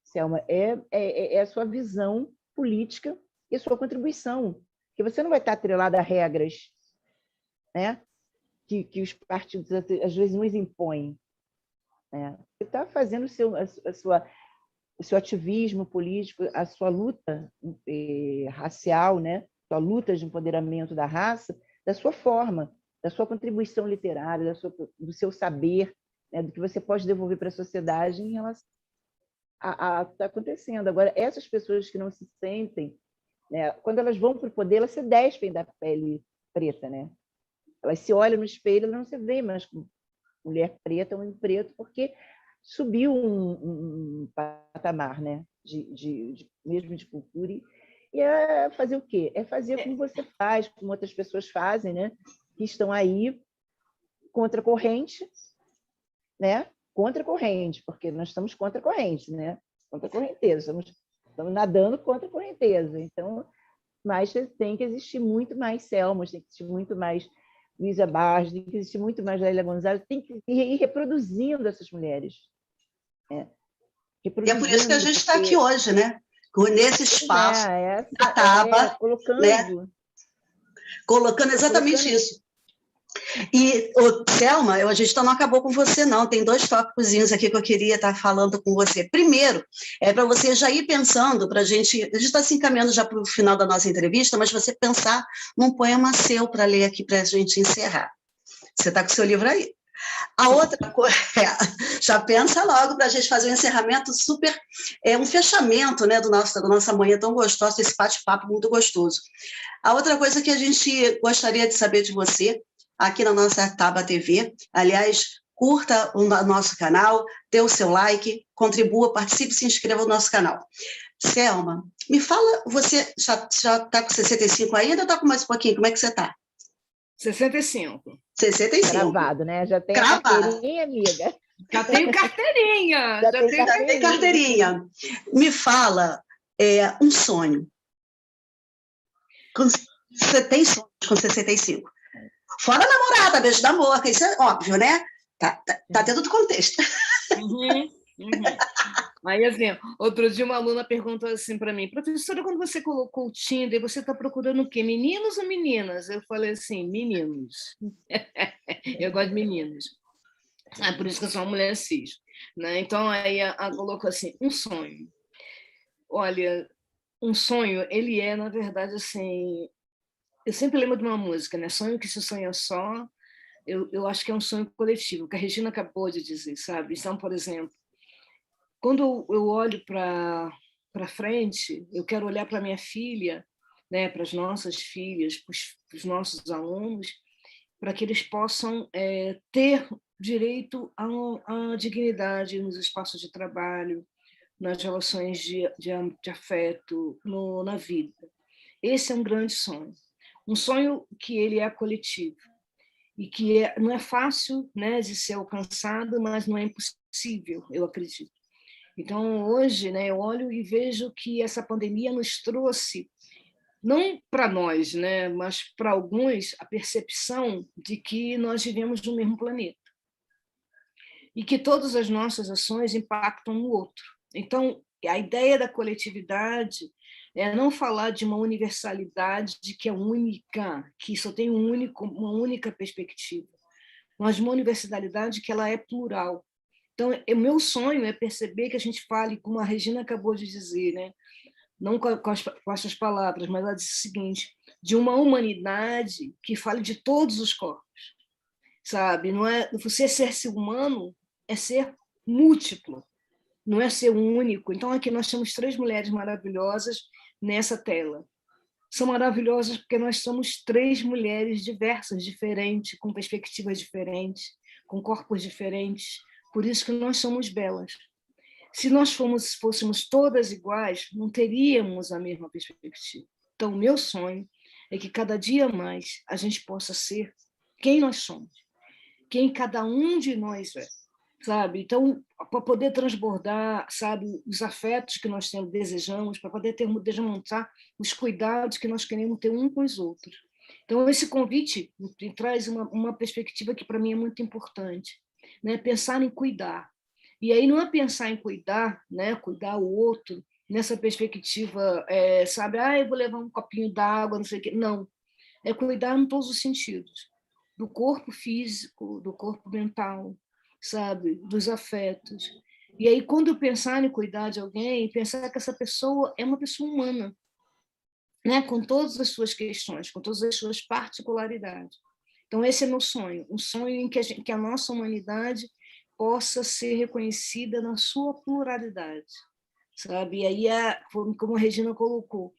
Selma, é a sua visão política e a sua contribuição, que você não vai estar atrelada a regras, né, que os partidos às vezes nos impõem. Né? Você está fazendo o seu ativismo político, a sua luta racial, né, sua luta de empoderamento da raça, da sua forma, da sua contribuição literária, do seu saber, né, do que você pode devolver para a sociedade em relação a está acontecendo. Agora, essas pessoas que não se sentem, né, quando elas vão para o poder, elas se despem da pele preta, né? Elas se olham no espelho, elas não se veem mais como mulher preta, homem preto, porque subiu um patamar, né, mesmo de cultura. E é fazer o quê? É fazer como você faz, como outras pessoas fazem, né? Que estão aí contra a corrente, né? Contra a corrente, porque nós estamos contra a corrente, né? Contra a correnteza, estamos nadando contra a correnteza. Então, mas tem que existir muito mais Selmas, tem que existir muito mais Luísa Barros, tem que existir muito mais Lélia Gonzalez, tem que ir reproduzindo essas mulheres. Né? E é por isso que a gente está aqui hoje, né? Nesse espaço, na Taba, colocando exatamente isso. E, Selma, a gente não acabou com você, não. Tem 2 tópicos aqui que eu queria estar falando com você. Primeiro, é para você já ir pensando, a gente está se encaminhando já para o final da nossa entrevista, mas você pensar num poema seu para ler aqui para a gente encerrar. Você está com o seu livro aí. A outra coisa, já pensa logo para a gente fazer um encerramento super, um fechamento, né, da nossa manhã tão gostosa, esse bate-papo muito gostoso. A outra coisa que a gente gostaria de saber de você, aqui na nossa Taba TV, aliás, curta o nosso canal, dê o seu like, contribua, participe, se inscreva no nosso canal. Selma, me fala, você já está com 65 ainda ou está com mais um pouquinho? Como é que você está? 65. 65. Gravado, né? Já tem a carteirinha, amiga. Já tenho carteirinha. Já tem carteirinha. Me fala um sonho. Você tem sonhos com 65? Fora a namorada, beijo da boca, isso é óbvio, né? Tá dentro do contexto. Aí, assim, outro dia uma aluna perguntou assim para mim, professora, quando você colocou o Tinder, você está procurando o quê? Meninos ou meninas? Eu falei assim, meninos. Eu gosto de meninos. Por isso que eu sou uma mulher cis. Né? Então, aí ela colocou assim, um sonho. Olha, um sonho, ele é, na verdade, assim... Eu sempre lembro de uma música, né? Sonho que se sonha só. Eu acho que é um sonho coletivo, que a Regina acabou de dizer, sabe? Então, por exemplo, quando eu olho para frente, eu quero olhar para minha filha, né, para as nossas filhas, para os nossos alunos, para que eles possam ter direito à dignidade nos espaços de trabalho, nas relações de afeto, na vida. Esse é um grande sonho. Um sonho que ele é coletivo e que não é fácil, né, de ser alcançado, mas não é impossível, eu acredito. Então, hoje, né, eu olho e vejo que essa pandemia nos trouxe, não para nós, né, mas para alguns, a percepção de que nós vivemos no mesmo planeta. e que todas as nossas ações impactam no outro. Então, a ideia da coletividade é não falar de uma universalidade que é única, que só tem uma única perspectiva, mas uma universalidade que ela é plural. Então, o meu sonho é perceber que a gente fale, como a Regina acabou de dizer, né? Não com essas palavras, mas ela disse o seguinte, de uma humanidade que fale de todos os corpos, sabe? Não é você ser humano, é ser múltiplo, não é ser único. Então, aqui nós temos 3 mulheres maravilhosas nessa tela. São maravilhosas porque nós somos 3 mulheres diversas, diferentes, com perspectivas diferentes, com corpos diferentes. Por isso que nós somos belas. Se nós fôssemos todas iguais, não teríamos a mesma perspectiva. Então, o meu sonho é que cada dia mais a gente possa ser quem nós somos, quem cada um de nós é, sabe? Então, para poder transbordar, sabe, os afetos que nós temos, desejamos, para poder desmontar os cuidados que nós queremos ter um com os outros. Então, esse convite me traz uma perspectiva que para mim é muito importante, né? Pensar em cuidar. E aí não é pensar em cuidar, né? Cuidar o outro nessa perspectiva, sabe? Eu vou levar um copinho d'água, não sei o quê. Não, é cuidar em todos os sentidos, do corpo físico, do corpo mental, sabe? Dos afetos. E aí, quando eu pensar em cuidar de alguém, pensar que essa pessoa é uma pessoa humana, né? Com todas as suas questões, com todas as suas particularidades. Então, esse é meu sonho, um sonho em que a nossa humanidade possa ser reconhecida na sua pluralidade, sabe? E aí, como a Regina colocou,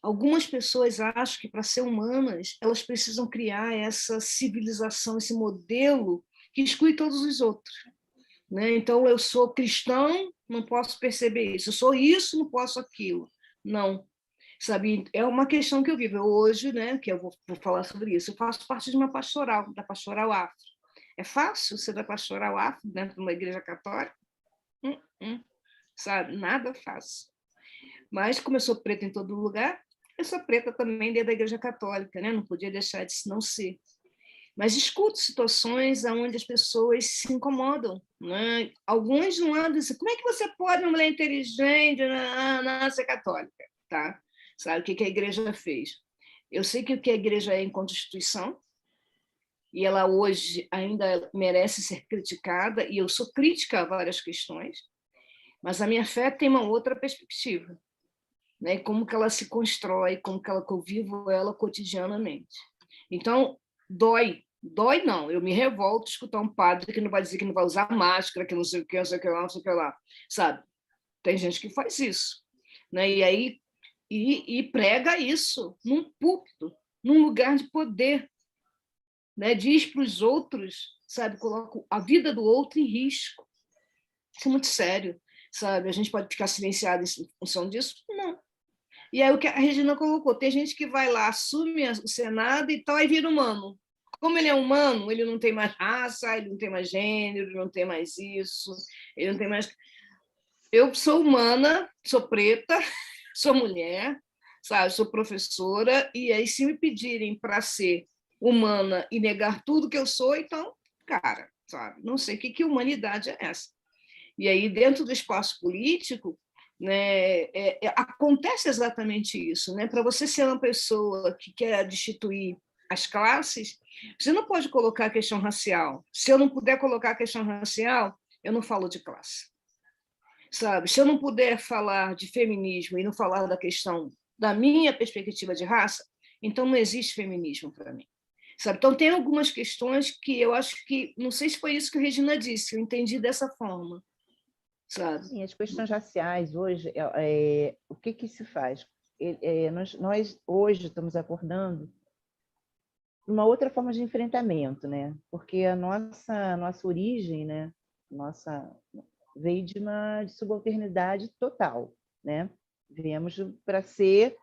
algumas pessoas acham que, para ser humanas, elas precisam criar essa civilização, esse modelo que exclui todos os outros, né? Então, eu sou cristão, não posso perceber isso. Eu sou isso, não posso aquilo. Não, sabe? É uma questão que eu vivo hoje, né? Que eu vou falar sobre isso. Eu faço parte de uma pastoral, da pastoral afro. É fácil ser da pastoral afro dentro de uma igreja católica? Sabe? Nada fácil. Mas, como eu sou preta em todo lugar, eu sou preta também dentro da igreja católica, né? Não podia deixar de não ser. Mas escuto situações onde as pessoas se incomodam, né? Alguns não dizem, como é que você pode, uma mulher inteligente, não ser católica? Tá? Sabe o que a igreja fez? Eu sei que o que a igreja é enquanto instituição, e ela hoje ainda merece ser criticada, e eu sou crítica a várias questões, mas a minha fé tem uma outra perspectiva, né? Como que ela se constrói, como que eu vivo ela cotidianamente. Então, dói não, eu me revolto escutar um padre que não vai dizer que não vai usar máscara, que não sei o que, não sei o que lá, não sei o que lá, sabe? Tem gente que faz isso, né? E aí e prega isso num púlpito, num lugar de poder, né? Diz para os outros, sabe? Coloca a vida do outro em risco. Isso é muito sério, sabe? A gente pode ficar silenciado em função disso? Não. E aí o que a Regina colocou, tem gente que vai lá, assume o Senado e tal, e vira humano. Como ele é humano, ele não tem mais raça, ele não tem mais gênero, ele não tem mais isso, ele não tem mais... Eu sou humana, sou preta, sou mulher, sabe? Sou professora, e aí se me pedirem para ser humana e negar tudo que eu sou, então, cara, sabe? Não sei que humanidade é essa. E aí, dentro do espaço político, né, acontece exatamente isso, né? Para você ser uma pessoa que quer destituir as classes, você não pode colocar a questão racial. Se eu não puder colocar a questão racial, eu não falo de classe, sabe? Se eu não puder falar de feminismo e não falar da questão da minha perspectiva de raça, então não existe feminismo para mim, sabe? Então tem algumas questões que eu acho que, não sei se foi isso que a Regina disse, eu entendi dessa forma, sabe? Sim, as questões raciais hoje, o que se faz? Nós hoje estamos acordando uma outra forma de enfrentamento, né? Porque a nossa origem, né? Veio de uma subalternidade total, né? Viemos para ser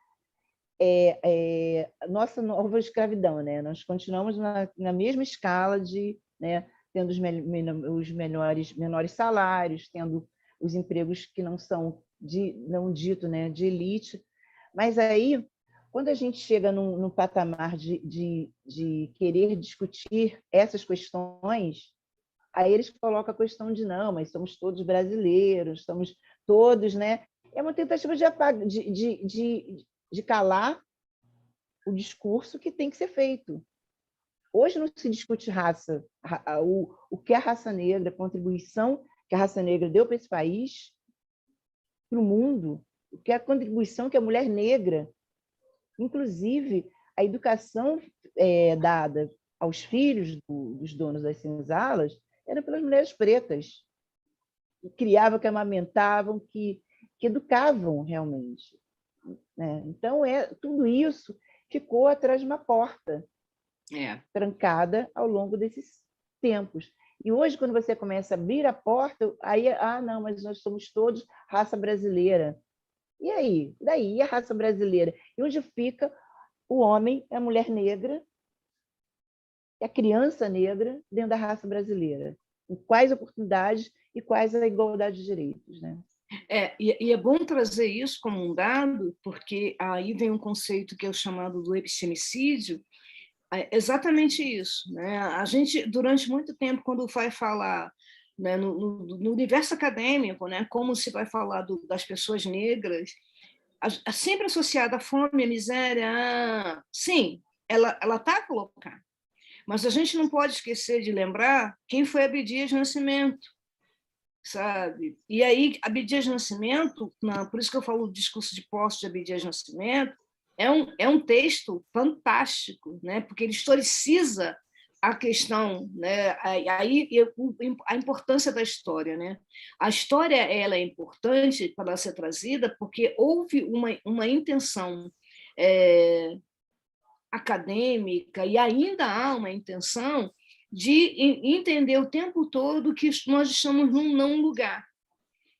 nossa nova escravidão, né? Nós continuamos na mesma escala de, né? Tendo os menores salários, tendo os empregos que não são não dito, né? De elite, mas aí quando a gente chega num patamar de querer discutir essas questões, Aí eles colocam a questão de não, mas somos todos brasileiros, somos todos, né? É uma tentativa de calar o discurso que tem que ser feito. Hoje não se discute raça, o que é a raça negra, a contribuição que a raça negra deu para esse país, para o mundo, o que é a contribuição que a mulher negra, inclusive a educação dada aos filhos dos donos das senzalas, era pelas mulheres pretas, que criavam, que amamentavam, que educavam realmente. Né? Então, tudo isso ficou atrás de uma porta, trancada ao longo desses tempos. E hoje, quando você começa a abrir a porta, aí, não, mas nós somos todos raça brasileira. E aí? Daí a raça brasileira? E onde fica o homem, a mulher negra, a criança negra dentro da raça brasileira? Em quais oportunidades e quais a igualdade de direitos, né? E é bom trazer isso como um dado, porque aí vem um conceito que é o chamado do epistemicídio, exatamente isso, né? A gente, durante muito tempo, quando vai falar, né, no universo acadêmico, né, como se vai falar das pessoas negras, sempre associada à fome, à miséria, sim, ela está colocada, mas a gente não pode esquecer de lembrar quem foi Abdias Nascimento, sabe? E aí, Abdias Nascimento, por isso que eu falo do discurso de posse de Abdias Nascimento, é um texto fantástico, né? Porque ele historiciza a questão, né? Aí a importância da história, né? A história ela é importante para ser trazida porque houve uma intenção acadêmica e ainda há uma intenção de entender o tempo todo que nós estamos num não lugar,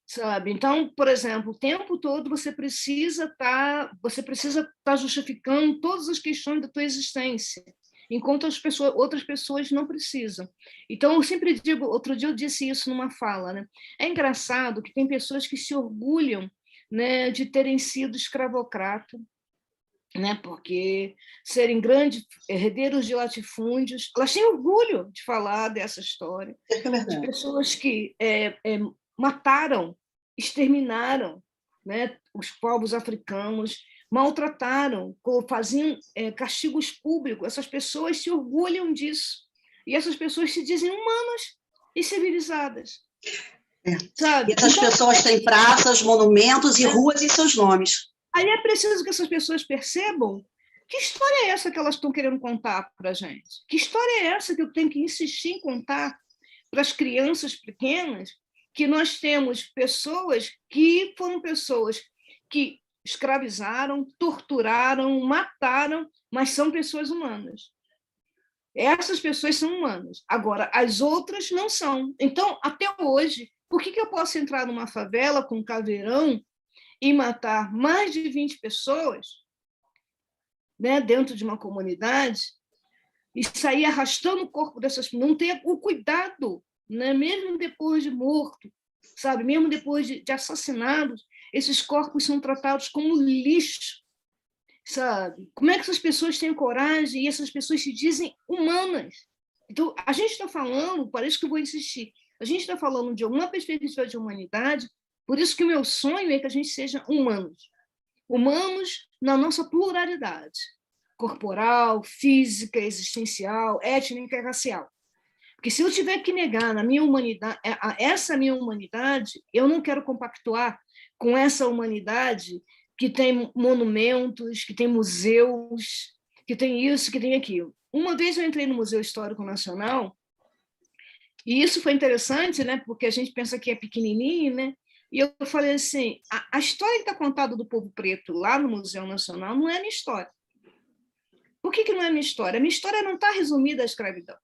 sabe? Então, por exemplo, o tempo todo você precisa estar justificando todas as questões da tua existência, enquanto outras pessoas não precisam. Então, eu sempre digo, outro dia eu disse isso numa fala, né? É engraçado que tem pessoas que se orgulham, né, de terem sido escravocrata, né, porque serem grandes herdeiros de latifúndios, elas têm orgulho de falar dessa história, de pessoas que mataram, exterminaram, né, os povos africanos, maltrataram, faziam castigos públicos. Essas pessoas se orgulham disso. E essas pessoas se dizem humanas e civilizadas. Sabe? E essas pessoas têm praças, monumentos e ruas em seus nomes. Aí é preciso que essas pessoas percebam que história é essa que elas estão querendo contar para a gente. Que história é essa que eu tenho que insistir em contar para as crianças pequenas, que nós temos pessoas que foram pessoas que escravizaram, torturaram, mataram, mas são pessoas humanas. Essas pessoas são humanas. Agora, as outras não são. Então, até hoje, por que eu posso entrar numa favela com um caveirão e matar mais de 20 pessoas, né, dentro de uma comunidade e sair arrastando o corpo dessas pessoas, não ter o cuidado, né, mesmo depois de morto, sabe, mesmo depois de assassinados, esses corpos são tratados como lixo, sabe? Como é que essas pessoas têm coragem e essas pessoas se dizem humanas? Então, a gente está falando, parece que eu vou insistir, a gente está falando de uma perspectiva de humanidade. Por isso que o meu sonho é que a gente seja humanos. Humanos na nossa pluralidade. Corporal, física, existencial, étnica e racial. Porque se eu tiver que negar na minha humanidade, essa minha humanidade, eu não quero compactuar com essa humanidade que tem monumentos, que tem museus, que tem isso, que tem aquilo. Uma vez eu entrei no Museu Histórico Nacional, e isso foi interessante, né? Porque a gente pensa que é pequenininho, né? E eu falei assim, a história que está contada do povo preto lá no Museu Nacional não é a minha história. Por que não é a minha história? A minha história não está resumida à escravidão.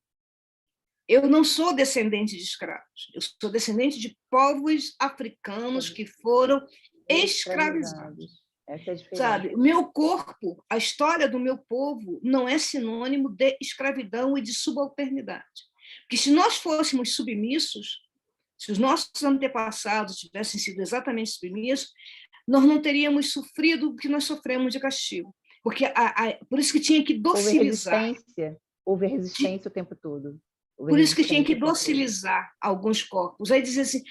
Eu não sou descendente de escravos. Eu sou descendente de povos africanos que foram escravizados. Essa é a diferença. Sabe? O meu corpo, a história do meu povo não é sinônimo de escravidão e de subalternidade. Porque se nós fôssemos submissos, se os nossos antepassados tivessem sido exatamente submissos, nós não teríamos sofrido o que nós sofremos de castigo. Porque por isso que tinha que docilizar. Houve resistência o tempo todo. Por isso que tinha que docilizar alguns corpos. Aí dizia assim,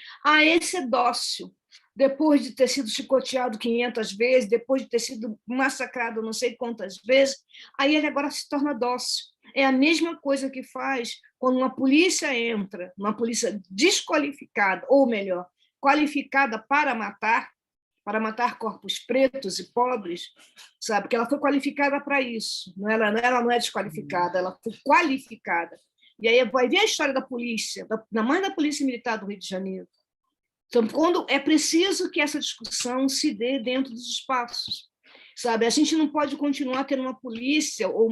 esse é dócil. Depois de ter sido chicoteado 500 vezes, depois de ter sido massacrado não sei quantas vezes, aí ele agora se torna dócil. É a mesma coisa que faz quando uma polícia entra, uma polícia desqualificada, ou melhor, qualificada para matar corpos pretos e pobres, sabe? Porque ela foi qualificada para isso. Ela não é desqualificada, ela foi qualificada. E aí vai ver a história da polícia, da mãe da Polícia Militar do Rio de Janeiro. Então, quando é preciso que essa discussão se dê dentro dos espaços, sabe? A gente não pode continuar tendo uma polícia ou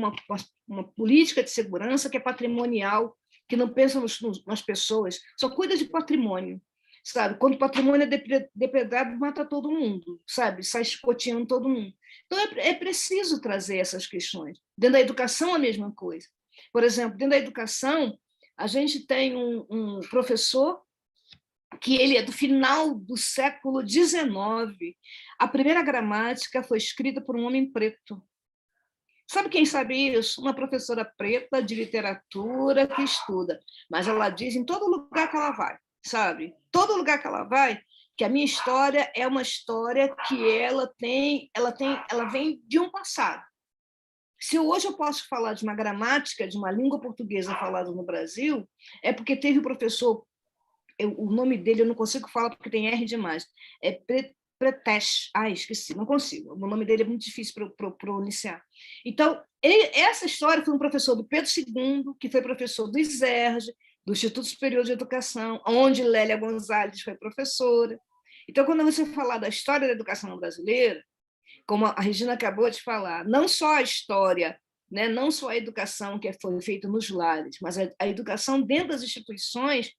uma política de segurança que é patrimonial, que não pensa nas pessoas, só cuida de patrimônio, sabe? Quando o patrimônio é depredado, mata todo mundo, sabe? Sai chicoteando todo mundo. Então, é preciso trazer essas questões. Dentro da educação, a mesma coisa. Por exemplo, dentro da educação, a gente tem um professor que ele é do final do século XIX. A primeira gramática foi escrita por um homem preto. Sabe quem sabe isso? Uma professora preta de literatura que estuda. Mas ela diz em todo lugar que ela vai, sabe? Todo lugar que ela vai, que a minha história é uma história que ela vem de um passado. Se hoje eu posso falar de uma gramática, de uma língua portuguesa falada no Brasil, é porque teve um professor, o nome dele eu não consigo falar porque tem R demais, é Pretesh, esqueci, não consigo, o nome dele é muito difícil para pronunciar. Então, essa história foi um professor do Pedro II, que foi professor do ISERJ, do Instituto Superior de Educação, onde Lélia Gonzalez foi professora. Então, quando você falar da história da educação brasileira, como a Regina acabou de falar, não só a história, né, não só a educação que foi feita nos lares, mas a educação dentro das instituições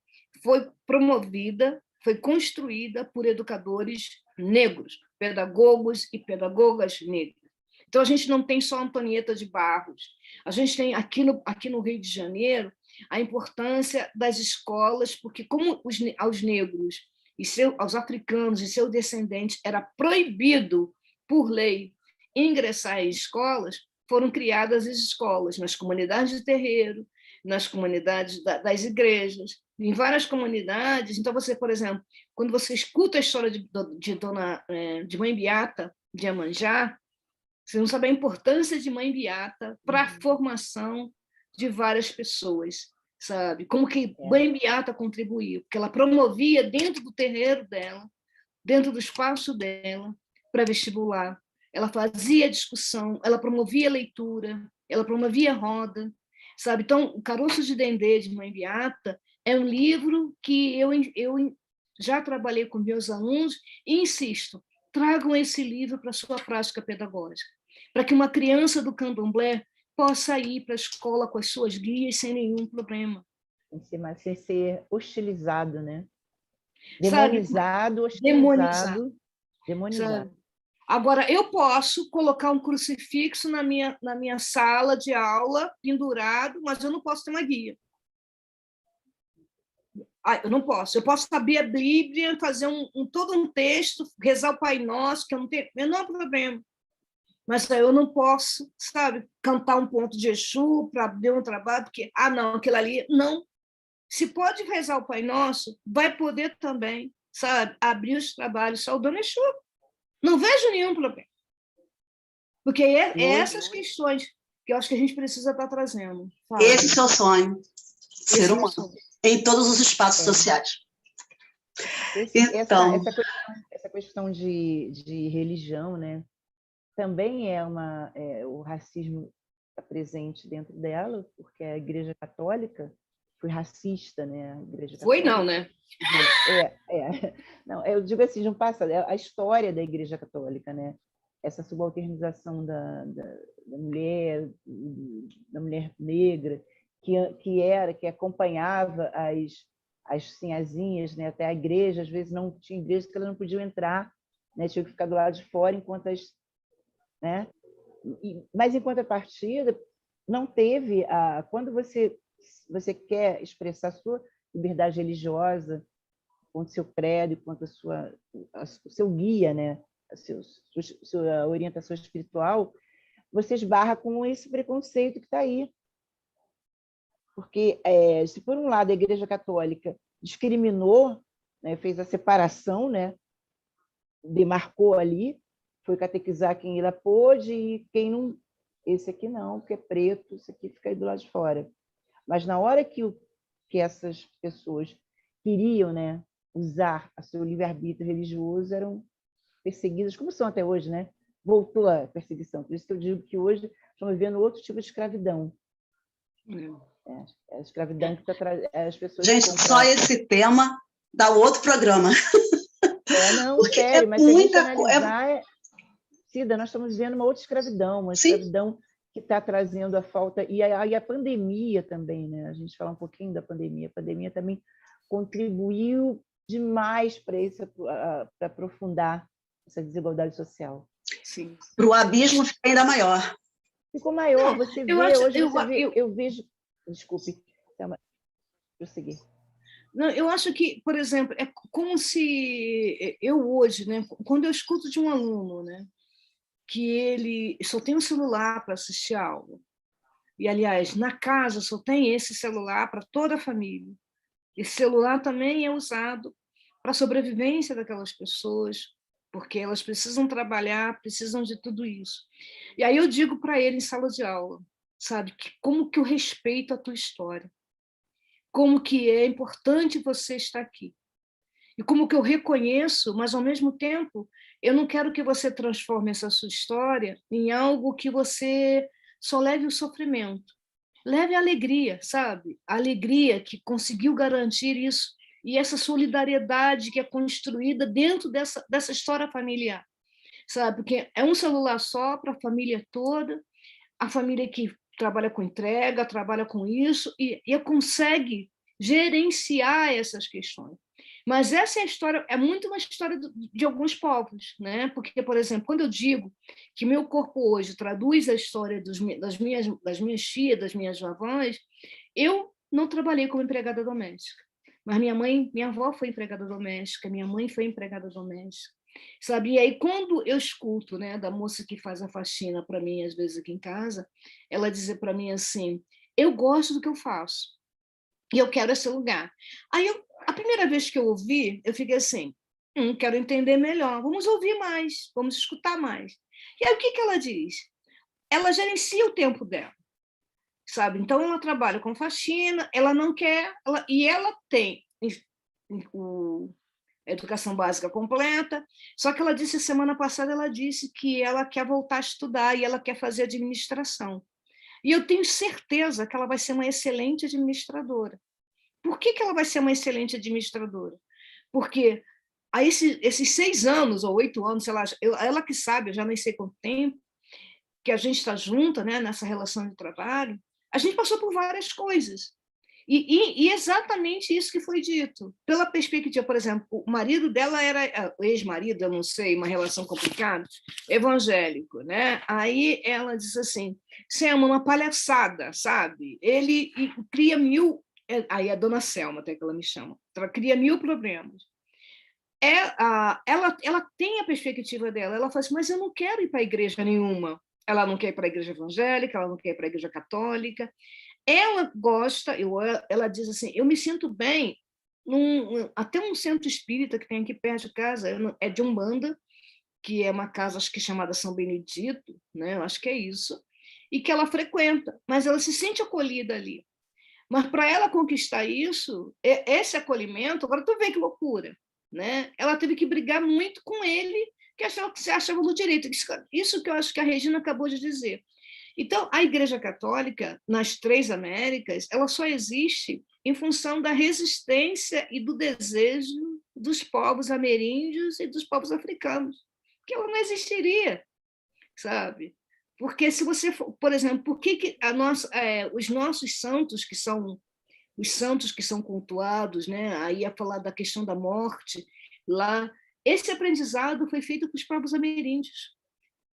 foi promovida, foi construída por educadores negros, pedagogos e pedagogas negras. Então, a gente não tem só Antonieta de Barros, a gente tem aqui no Rio de Janeiro a importância das escolas, porque como aos negros e aos africanos e seus descendentes era proibido por lei ingressar em escolas, foram criadas as escolas nas comunidades de terreiro, nas comunidades das igrejas, em várias comunidades. Então, você, por exemplo, quando você escuta a história de Mãe Beata, de Iemanjá, você não sabe a importância de Mãe Beata para a formação de várias pessoas, sabe? Como que Mãe Beata contribuiu, porque ela promovia dentro do terreiro dela, dentro do espaço dela, para vestibular. Ela fazia discussão, ela promovia leitura, ela promovia roda, sabe? Então, o Caroço de Dendê, de Mãe Beata, é um livro que eu já trabalhei com meus alunos e insisto, tragam esse livro para a sua prática pedagógica, para que uma criança do candomblé possa ir para a escola com as suas guias sem nenhum problema. Sem ser hostilizado, né? Demonizado, hostilizado, demonizado. Sabe? Agora, eu posso colocar um crucifixo na minha sala de aula, pendurado, mas eu não posso ter uma guia. Eu não posso. Eu posso abrir a Bíblia, fazer todo um texto, rezar o Pai Nosso, que eu não tenho o menor problema. Mas eu não posso, sabe, cantar um ponto de Exu para abrir um trabalho, porque, não, aquilo ali, não. Se pode rezar o Pai Nosso, vai poder também, sabe, abrir os trabalhos saudando Exu. Não vejo nenhum problema. Porque essas questões que eu acho que a gente precisa estar trazendo. Sabe? Esse é o sonho. Ser humano. Em todos os espaços sociais. Então... Essa questão de religião, né? Também o racismo está presente dentro dela, porque a Igreja Católica foi racista, né? A Igreja foi Católica, não, né? Não, eu digo assim, de um passado, a história da Igreja Católica, né? Essa subalternização da mulher negra, que acompanhava as sinhazinhas, né? Até a igreja, às vezes não tinha igreja que elas não podiam entrar, né? Tinham que ficar do lado de fora enquanto né? Mas em contrapartida, não teve quando você quer expressar a sua liberdade religiosa, quanto seu credo, quanto o seu guia, né? Sua orientação espiritual, você esbarra com esse preconceito que está aí. Porque, se por um lado a Igreja Católica discriminou, né, fez a separação, né, demarcou ali, foi catequizar quem ela pôde e quem não, esse aqui não, porque é preto, esse aqui fica aí do lado de fora. Mas na hora que essas pessoas queriam, né, usar o seu livre-arbítrio religioso, eram perseguidas, como são até hoje, né? Voltou a perseguição. Por isso que eu digo que hoje estamos vivendo outro tipo de escravidão. A escravidão que está trazendo as pessoas. Gente, só esse tema dá outro programa. Não, sério, mas se a gente analisar, Cida, nós estamos vivendo uma outra escravidão, uma escravidão que está trazendo a falta, e a pandemia também, né? A gente fala um pouquinho da pandemia. A pandemia também contribuiu demais para aprofundar essa desigualdade social. Sim. Para o abismo ficar ainda maior. Ficou maior. Você vê, hoje eu vejo... Desculpe, prosseguir. Não, eu acho que, por exemplo, é como se eu hoje, né, quando eu escuto de um aluno, né, que ele só tem um celular para assistir aula, e, aliás, na casa só tem esse celular para toda a família. Esse celular também é usado para a sobrevivência daquelas pessoas, porque elas precisam trabalhar, precisam de tudo isso. E aí eu digo para ele em sala de aula, sabe, que como que eu respeito a tua história, como que é importante você estar aqui, e como que eu reconheço, mas, ao mesmo tempo, eu não quero que você transforme essa sua história em algo que você só leve o sofrimento. Leve a alegria, sabe? A alegria que conseguiu garantir isso, e essa solidariedade que é construída dentro dessa história familiar, sabe? Porque é um celular só para a família toda, a família que trabalha com entrega, trabalha com isso, e consegue gerenciar essas questões. Mas essa história é muito uma história de alguns povos, né? Porque, por exemplo, quando eu digo que meu corpo hoje traduz a história das minhas tias, das minhas avós, eu não trabalhei como empregada doméstica, mas minha avó foi empregada doméstica, minha mãe foi empregada doméstica, sabe? E aí, quando eu escuto, né, da moça que faz a faxina para mim, às vezes aqui em casa, ela dizer para mim assim: eu gosto do que eu faço e eu quero esse lugar. Aí, a primeira vez que eu ouvi, eu fiquei assim: quero entender melhor, vamos ouvir mais, vamos escutar mais. E aí, o que ela diz? Ela gerencia o tempo dela, sabe? Então, ela trabalha com faxina, ela não quer, e ela tem a educação básica completa, só que ela disse, semana passada, ela disse que ela quer voltar a estudar e ela quer fazer administração. E eu tenho certeza que ela vai ser uma excelente administradora. Por que ela vai ser uma excelente administradora? Porque há esses 6 anos ou 8 anos, sei lá, ela que sabe, eu já nem sei quanto tempo, que a gente está junta, né, nessa relação de trabalho, a gente passou por várias coisas. E exatamente isso que foi dito. Pela perspectiva, por exemplo, o marido dela era, o ex-marido, eu não sei, uma relação complicada, evangélico, né? Aí ela diz assim, Selma, uma palhaçada, sabe? Ele cria 1000... Aí a dona Selma, até que ela me chama. Ela cria 1000 problemas. Ela tem a perspectiva dela. Ela fala assim, mas eu não quero ir para a igreja nenhuma. Ela não quer ir para a igreja evangélica, ela não quer ir para a igreja católica. Ela gosta, ela diz assim, eu me sinto bem até um centro espírita que tem aqui perto de casa, é de Umbanda, que é uma casa, acho que chamada São Benedito, né? Eu acho que é isso, e que ela frequenta, mas ela se sente acolhida ali. Mas para ela conquistar isso, esse acolhimento, agora tu vê que loucura, né? Ela teve que brigar muito com ele, que se achava no direito. Isso que eu acho que a Regina acabou de dizer. Então, a Igreja Católica, nas 3 Américas, ela só existe em função da resistência e do desejo dos povos ameríndios e dos povos africanos, que ela não existiria, sabe? Porque se você for, por exemplo, por que os nossos santos, que são os santos que são cultuados, né? Aí ia falar da questão da morte lá, esse aprendizado foi feito para os povos ameríndios,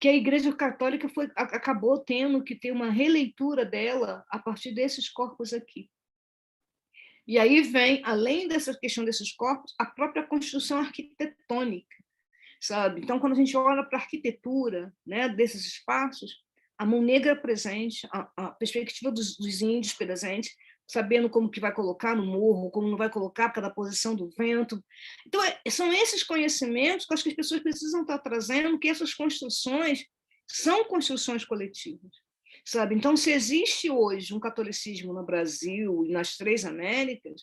que a Igreja Católica acabou tendo que ter uma releitura dela a partir desses corpos aqui. E aí vem, além dessa questão desses corpos, a própria construção arquitetônica, sabe? Então, quando a gente olha para a arquitetura, né, desses espaços, a mão negra presente, a perspectiva dos índios presente, sabendo como que vai colocar no morro, como não vai colocar por causa da posição do vento. Então, são esses conhecimentos que eu acho que as pessoas precisam estar trazendo, que essas construções são construções coletivas, sabe? Então, se existe hoje um catolicismo no Brasil e nas três Américas,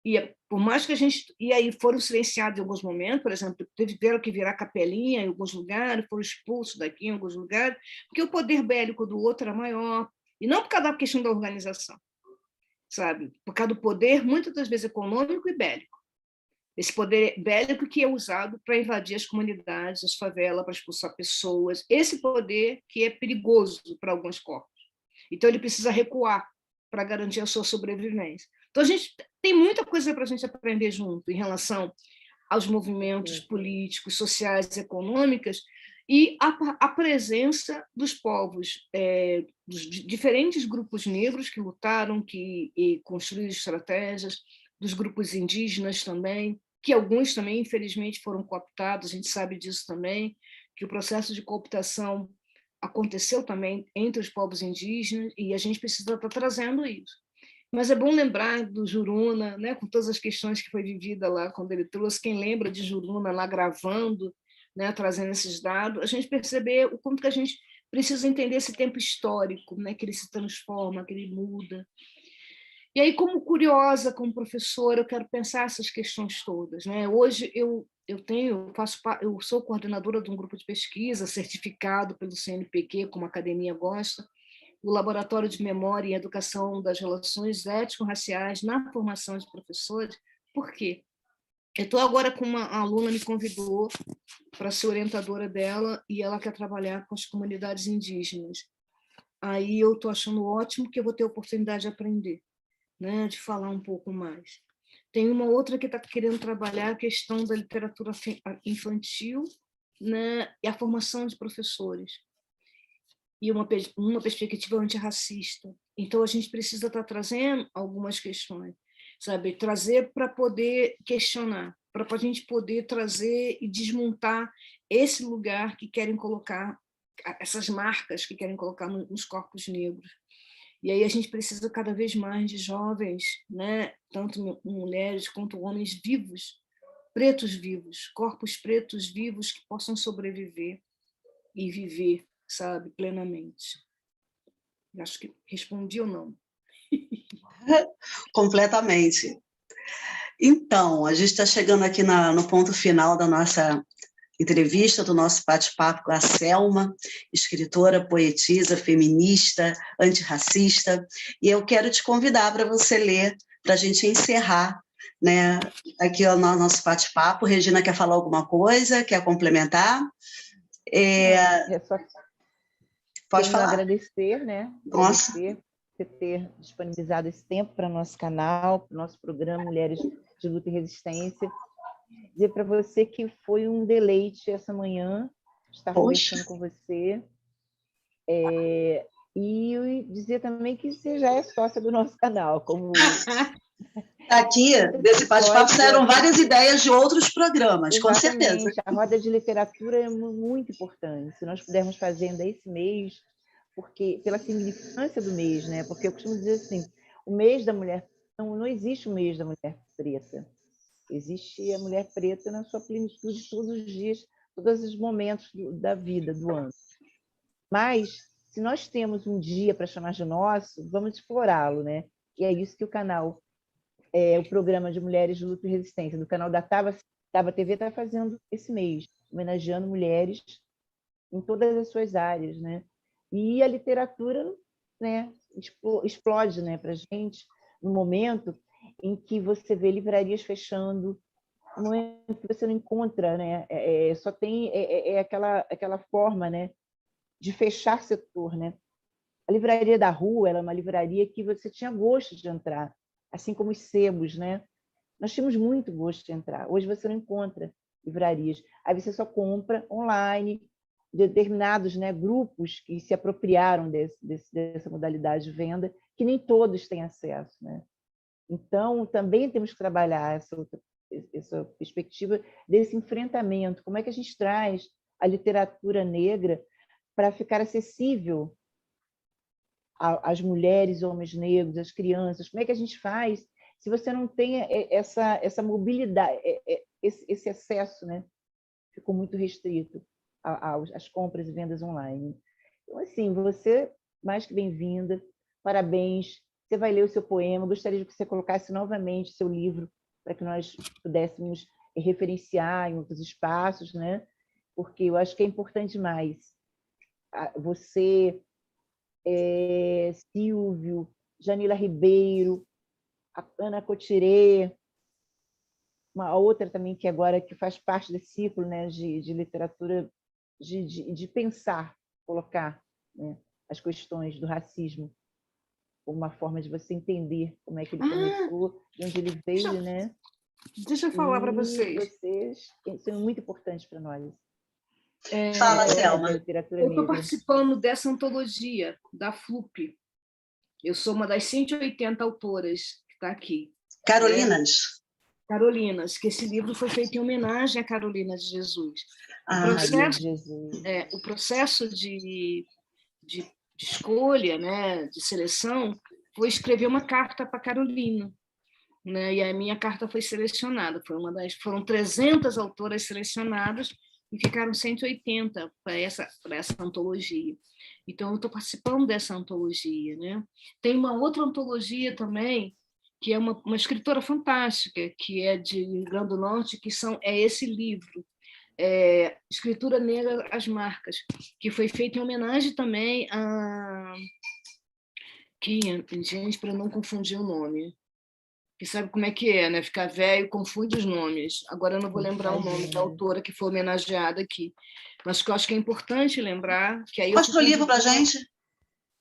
e por mais que a gente... E aí foram silenciados em alguns momentos, por exemplo, tiveram que virar capelinha em alguns lugares, foram expulsos daqui em alguns lugares, porque o poder bélico do outro era maior, e não por causa da questão da organização, sabe? Por causa do poder, muitas das vezes, econômico e bélico. Esse poder bélico que é usado para invadir as comunidades, as favelas, para expulsar pessoas. Esse poder que é perigoso para alguns corpos. Então, ele precisa recuar para garantir a sua sobrevivência. Então, a gente tem muita coisa para a gente aprender junto em relação aos movimentos políticos, sociais, econômicos, e a presença dos povos, dos diferentes grupos negros que lutaram, que construíram estratégias, dos grupos indígenas também, que alguns também, infelizmente, foram cooptados, a gente sabe disso também, que o processo de cooptação aconteceu também entre os povos indígenas, e a gente precisa estar trazendo isso. Mas é bom lembrar do Juruna, né, com todas as questões que foi vivida lá quando ele trouxe, quem lembra de Juruna lá gravando, né, trazendo esses dados, a gente perceber o quanto que a gente precisa entender esse tempo histórico, né, que ele se transforma, que ele muda. E aí, como curiosa, como professora, eu quero pensar essas questões todas, né? Hoje eu sou coordenadora de um grupo de pesquisa certificado pelo CNPq, como a academia gosta, o Laboratório de Memória e Educação das Relações Étnico-Raciais na formação de professores. Por quê? Eu estou agora com uma aluna, me convidou para ser orientadora dela, e ela quer trabalhar com as comunidades indígenas. Aí eu estou achando ótimo que eu vou ter a oportunidade de aprender, né, de falar um pouco mais. Tem uma outra que está querendo trabalhar a questão da literatura infantil, né, e a formação de professores, e uma perspectiva antirracista. Então, a gente precisa estar trazendo algumas questões, sabe? Trazer para poder questionar, para a gente poder trazer e desmontar esse lugar que querem colocar, essas marcas que querem colocar nos corpos negros. E aí a gente precisa cada vez mais de jovens, né? Tanto mulheres quanto homens vivos, pretos vivos, corpos pretos vivos que possam sobreviver e viver, sabe, plenamente. Acho que respondi ou não. Completamente. Então, a gente está chegando aqui no ponto final da nossa entrevista, do nosso bate-papo com a Selma, escritora, poetisa, feminista, antirracista, e eu quero te convidar para você ler, para a gente encerrar, né, aqui o nosso bate-papo. Regina quer falar alguma coisa? Quer complementar? Pode falar. Agradecer, né? Nossa. Agradecer por ter disponibilizado esse tempo para o nosso canal, para o nosso programa Mulheres de Luta e Resistência. Dizer para você que foi um deleite essa manhã estar conversando com você. E dizer também que você já é sócia do nosso canal. Aqui, desse bate-papo, saíram várias ideias de outros programas, exatamente, com certeza. A roda de literatura é muito importante. Se nós pudermos fazer ainda esse mês, porque pela significância do mês, né? Porque eu costumo dizer assim, o mês da mulher... Não existe o mês da mulher preta. Existe a mulher preta na sua plenitude todos os dias, todos os momentos da vida, do ano. Mas, se nós temos um dia para chamar de nosso, vamos explorá-lo, né? E é isso que o canal, o programa de Mulheres de Luta e Resistência, do canal da Taba TV, está fazendo esse mês, homenageando mulheres em todas as suas áreas, né? E a literatura, né, explode, né, para a gente, no momento em que você vê livrarias fechando, no momento que você não encontra, né, só tem aquela forma, né, de fechar setor, né? A livraria da rua era uma livraria que você tinha gosto de entrar, assim como os sebos, né? Nós tínhamos muito gosto de entrar. Hoje você não encontra livrarias. Aí você só compra online, determinados, né, grupos que se apropriaram dessa modalidade de venda, que nem todos têm acesso, né? Então, também temos que trabalhar essa perspectiva desse enfrentamento. Como é que a gente traz a literatura negra para ficar acessível as mulheres, homens negros, as crianças? Como é que a gente faz se você não tem essa mobilidade, esse acesso, né? Ficou muito restrito às compras e vendas online. Então, assim, você, mais que bem-vinda, parabéns. Você vai ler o seu poema. Gostaria que você colocasse novamente seu livro para que nós pudéssemos referenciar em outros espaços, né? Porque eu acho que é importante demais. Você, Silvio, Janila Ribeiro, a Ana Cotirê, uma outra também que agora que faz parte desse ciclo, né, de literatura, de pensar, colocar, né, as questões do racismo como uma forma de você entender como é que ele começou, de onde ele veio, né? Deixa eu falar para E vocês. vocês são muito importantes para nós. Fala, Da Selma. literatura Eu estou negra. participando dessa antologia da FLUP. Eu sou uma das 180 autoras que está aqui. Carolinas. Carolinas, que esse livro foi feito em homenagem a Carolina de Jesus. O processo de escolha, né, de seleção, foi escrever uma carta para Carolina, né? E a minha carta foi selecionada. Foram 300 autoras selecionadas e ficaram 180 para essa antologia. Então, eu estou participando dessa antologia, né? Tem uma outra antologia também, que é uma escritora fantástica, que é de Rio Grande do Norte, é esse livro, Escritura Negra às Marcas, que foi feito em homenagem também a... Gente, para não confundir o nome. Que sabe como é que é, né? Ficar velho, confunde os nomes. Agora eu não vou lembrar o nome da autora que foi homenageada aqui. Mas que eu acho que é importante lembrar... que aí mostra o livro para a gente.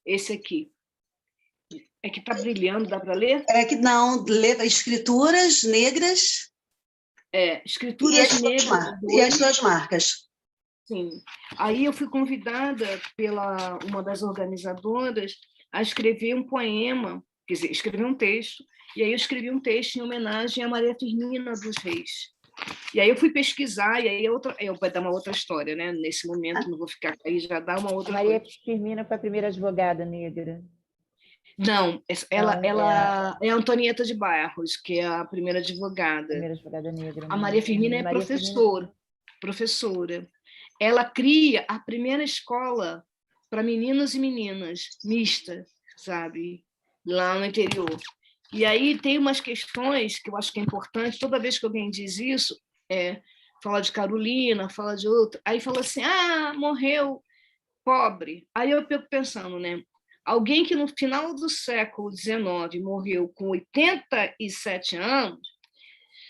Esse aqui. É que está brilhando, dá para ler? Não, Escrituras Negras... Escrituras Negras... E as suas marcas. Sim. Aí eu fui convidada pela uma das organizadoras a escrever um poema, quer dizer, escrever um texto, e aí eu escrevi um texto em homenagem a Maria Firmina dos Reis. E aí eu fui pesquisar, e aí vai dar uma outra história, né? Nesse momento, não vou ficar aí, já dá uma outra Maria coisa. Firmina foi a primeira advogada negra. Não, ela é a Antonieta de Barros, que é a primeira advogada. Primeira advogada negra. A Maria Firmina é professora. Ela cria a primeira escola para meninos e meninas, mista, sabe? Lá no interior. E aí tem umas questões que eu acho que é importante, toda vez que alguém diz isso, fala de Carolina, fala de outra, aí fala assim, morreu pobre. Aí eu fico pensando, né? Alguém que no final do século XIX morreu com 87 anos,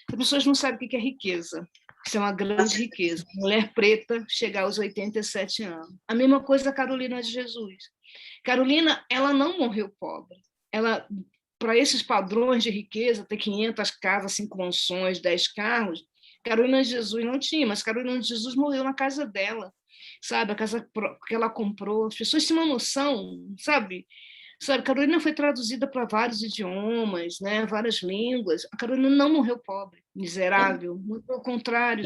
as pessoas não sabem o que é riqueza. Isso é uma grande riqueza. Mulher preta chegar aos 87 anos. A mesma coisa a Carolina de Jesus. Carolina, ela não morreu pobre. Ela, para esses padrões de riqueza, ter 500 casas, 5 mansões, 10 carros, Carolina de Jesus não tinha, mas Carolina de Jesus morreu na casa dela, sabe? A casa que ela comprou. As pessoas têm uma noção, sabe? Carolina foi traduzida para vários idiomas, né? Várias línguas. A Carolina não morreu pobre, miserável. Muito pelo contrário.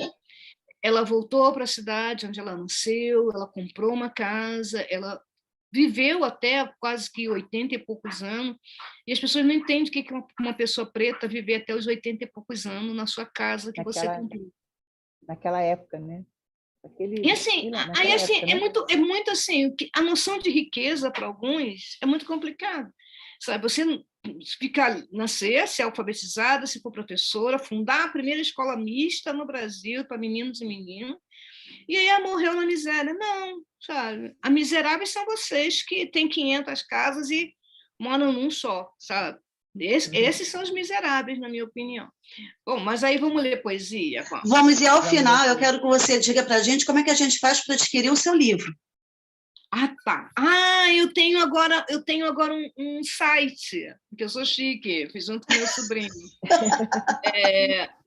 Ela voltou para a cidade onde ela nasceu, ela comprou uma casa, ela viveu até quase que 80 e poucos anos, e as pessoas não entendem o que é uma pessoa preta viver até os 80 e poucos anos na sua casa que você comprou. Naquela época, né? E assim, é muito assim, a noção de riqueza para alguns é muito complicado, sabe? Você nascer, ser alfabetizada, se for professora, fundar a primeira escola mista no Brasil para meninos e meninas, e aí morreu na miséria. Não, sabe? A miseráveis são vocês que têm 500 casas e moram num só, sabe? Esses são os miseráveis, na minha opinião. Bom, mas aí vamos ler poesia? Vamos, e ao final eu quero que você diga para a gente como é que a gente faz para adquirir o seu livro. Tá. Eu tenho agora um site, que eu sou chique, fiz junto com meu sobrinho.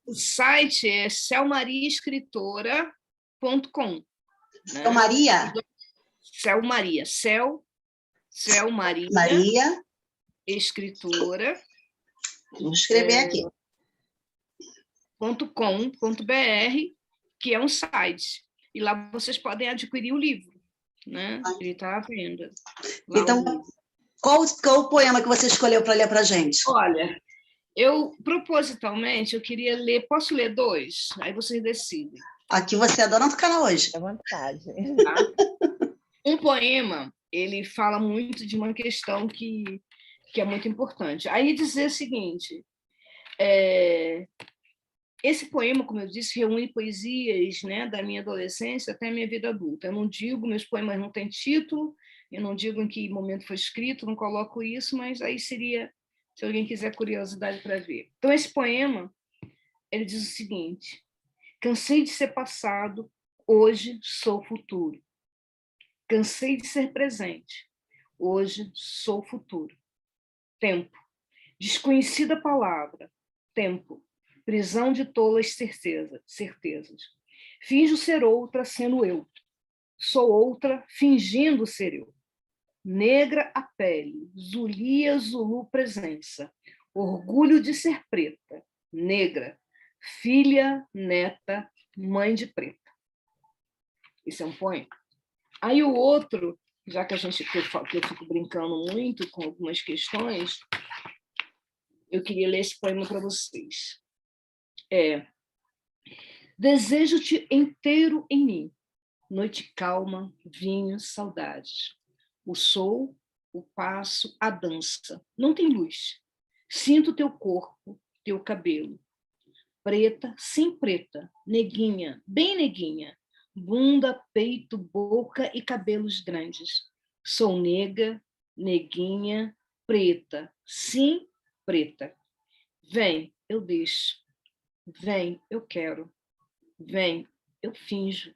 O site é selmariaescritora.com. Selmaria. Maria. Escritora. Vou escrever aqui. .com.br, que é um site. E lá vocês podem adquirir o livro, né? Ele está à venda. Então, Qual o poema que você escolheu para ler para a gente? Olha, eu, propositalmente, eu queria ler... Posso ler 2? Aí vocês decidem. Aqui você é dona do canal hoje. À vontade. Tá? Um poema, ele fala muito de uma questão que é muito importante. Aí dizer o seguinte, esse poema, como eu disse, reúne poesias, né, da minha adolescência até a minha vida adulta. Eu não digo, meus poemas não têm título, eu não digo em que momento foi escrito, não coloco isso, mas aí seria, se alguém quiser curiosidade para ver. Então, esse poema, ele diz o seguinte: cansei de ser passado, hoje sou futuro. Cansei de ser presente, hoje sou futuro. Tempo, desconhecida palavra, tempo, prisão de tolas certezas. Finjo ser outra sendo eu. Sou outra fingindo ser eu. Negra a pele, Zulia, Zulu presença. Orgulho de ser preta, negra, filha, neta, mãe de preta. Esse é um poema. Aí o outro, já que eu fico brincando muito com algumas questões, eu queria ler esse poema para vocês. Desejo-te inteiro em mim, noite calma, vinho, saudades. O sol, o passo, a dança. Não tem luz. Sinto teu corpo, teu cabelo. Preta, sim preta, neguinha, bem neguinha. Bunda, peito, boca e cabelos grandes. Sou nega, neguinha, preta, sim preta. Vem, eu deixo. Vem, eu quero. Vem, eu finjo.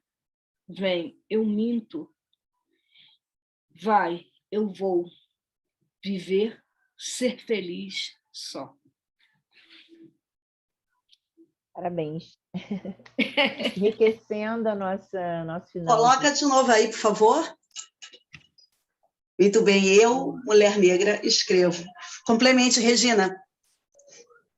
Vem, eu minto. Vai, eu vou. Viver, ser feliz só. Parabéns. Enriquecendo nosso final. Coloca de novo aí, por favor. Muito bem, eu, mulher negra, escrevo. Complemente, Regina.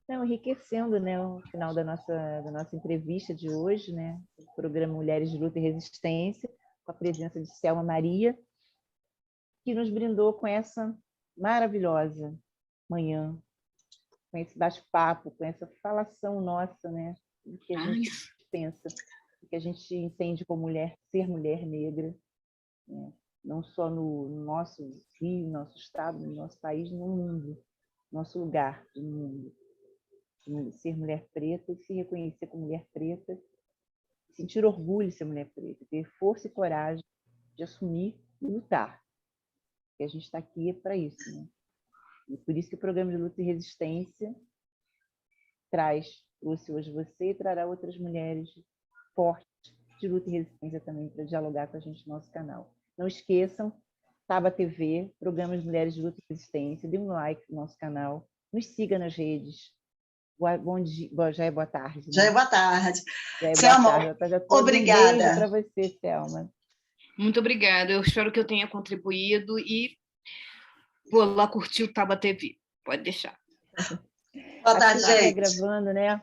Não, enriquecendo, né, o final da nossa entrevista de hoje, né, o programa Mulheres de Luta e Resistência, com a presença de Selma Maria, que nos brindou com essa maravilhosa manhã, com esse bate-papo, com essa falação nossa, né, do que a gente pensa, do que a gente entende como mulher, ser mulher negra, né, não só no nosso Rio, no nosso estado, no nosso país, no mundo, nosso lugar no mundo. Ser mulher preta e se reconhecer como mulher preta, sentir orgulho de ser mulher preta, ter força e coragem de assumir e lutar. Porque a gente está aqui para isso, né? E por isso que o programa de luta e resistência trouxe hoje você e trará outras mulheres fortes de luta e resistência também para dialogar com a gente no nosso canal. Não esqueçam, Taba TV, programas de Mulheres de Luta e Resistência, dê um like no nosso canal, nos siga nas redes. Bom dia, já é boa tarde. Né? Já é boa tarde. Selma, obrigada. Um beijo para você, Selma. Muito obrigada. Eu espero que eu tenha contribuído e vou lá curtir o Taba TV. Pode deixar. Boa tarde, gente. Gravando, né?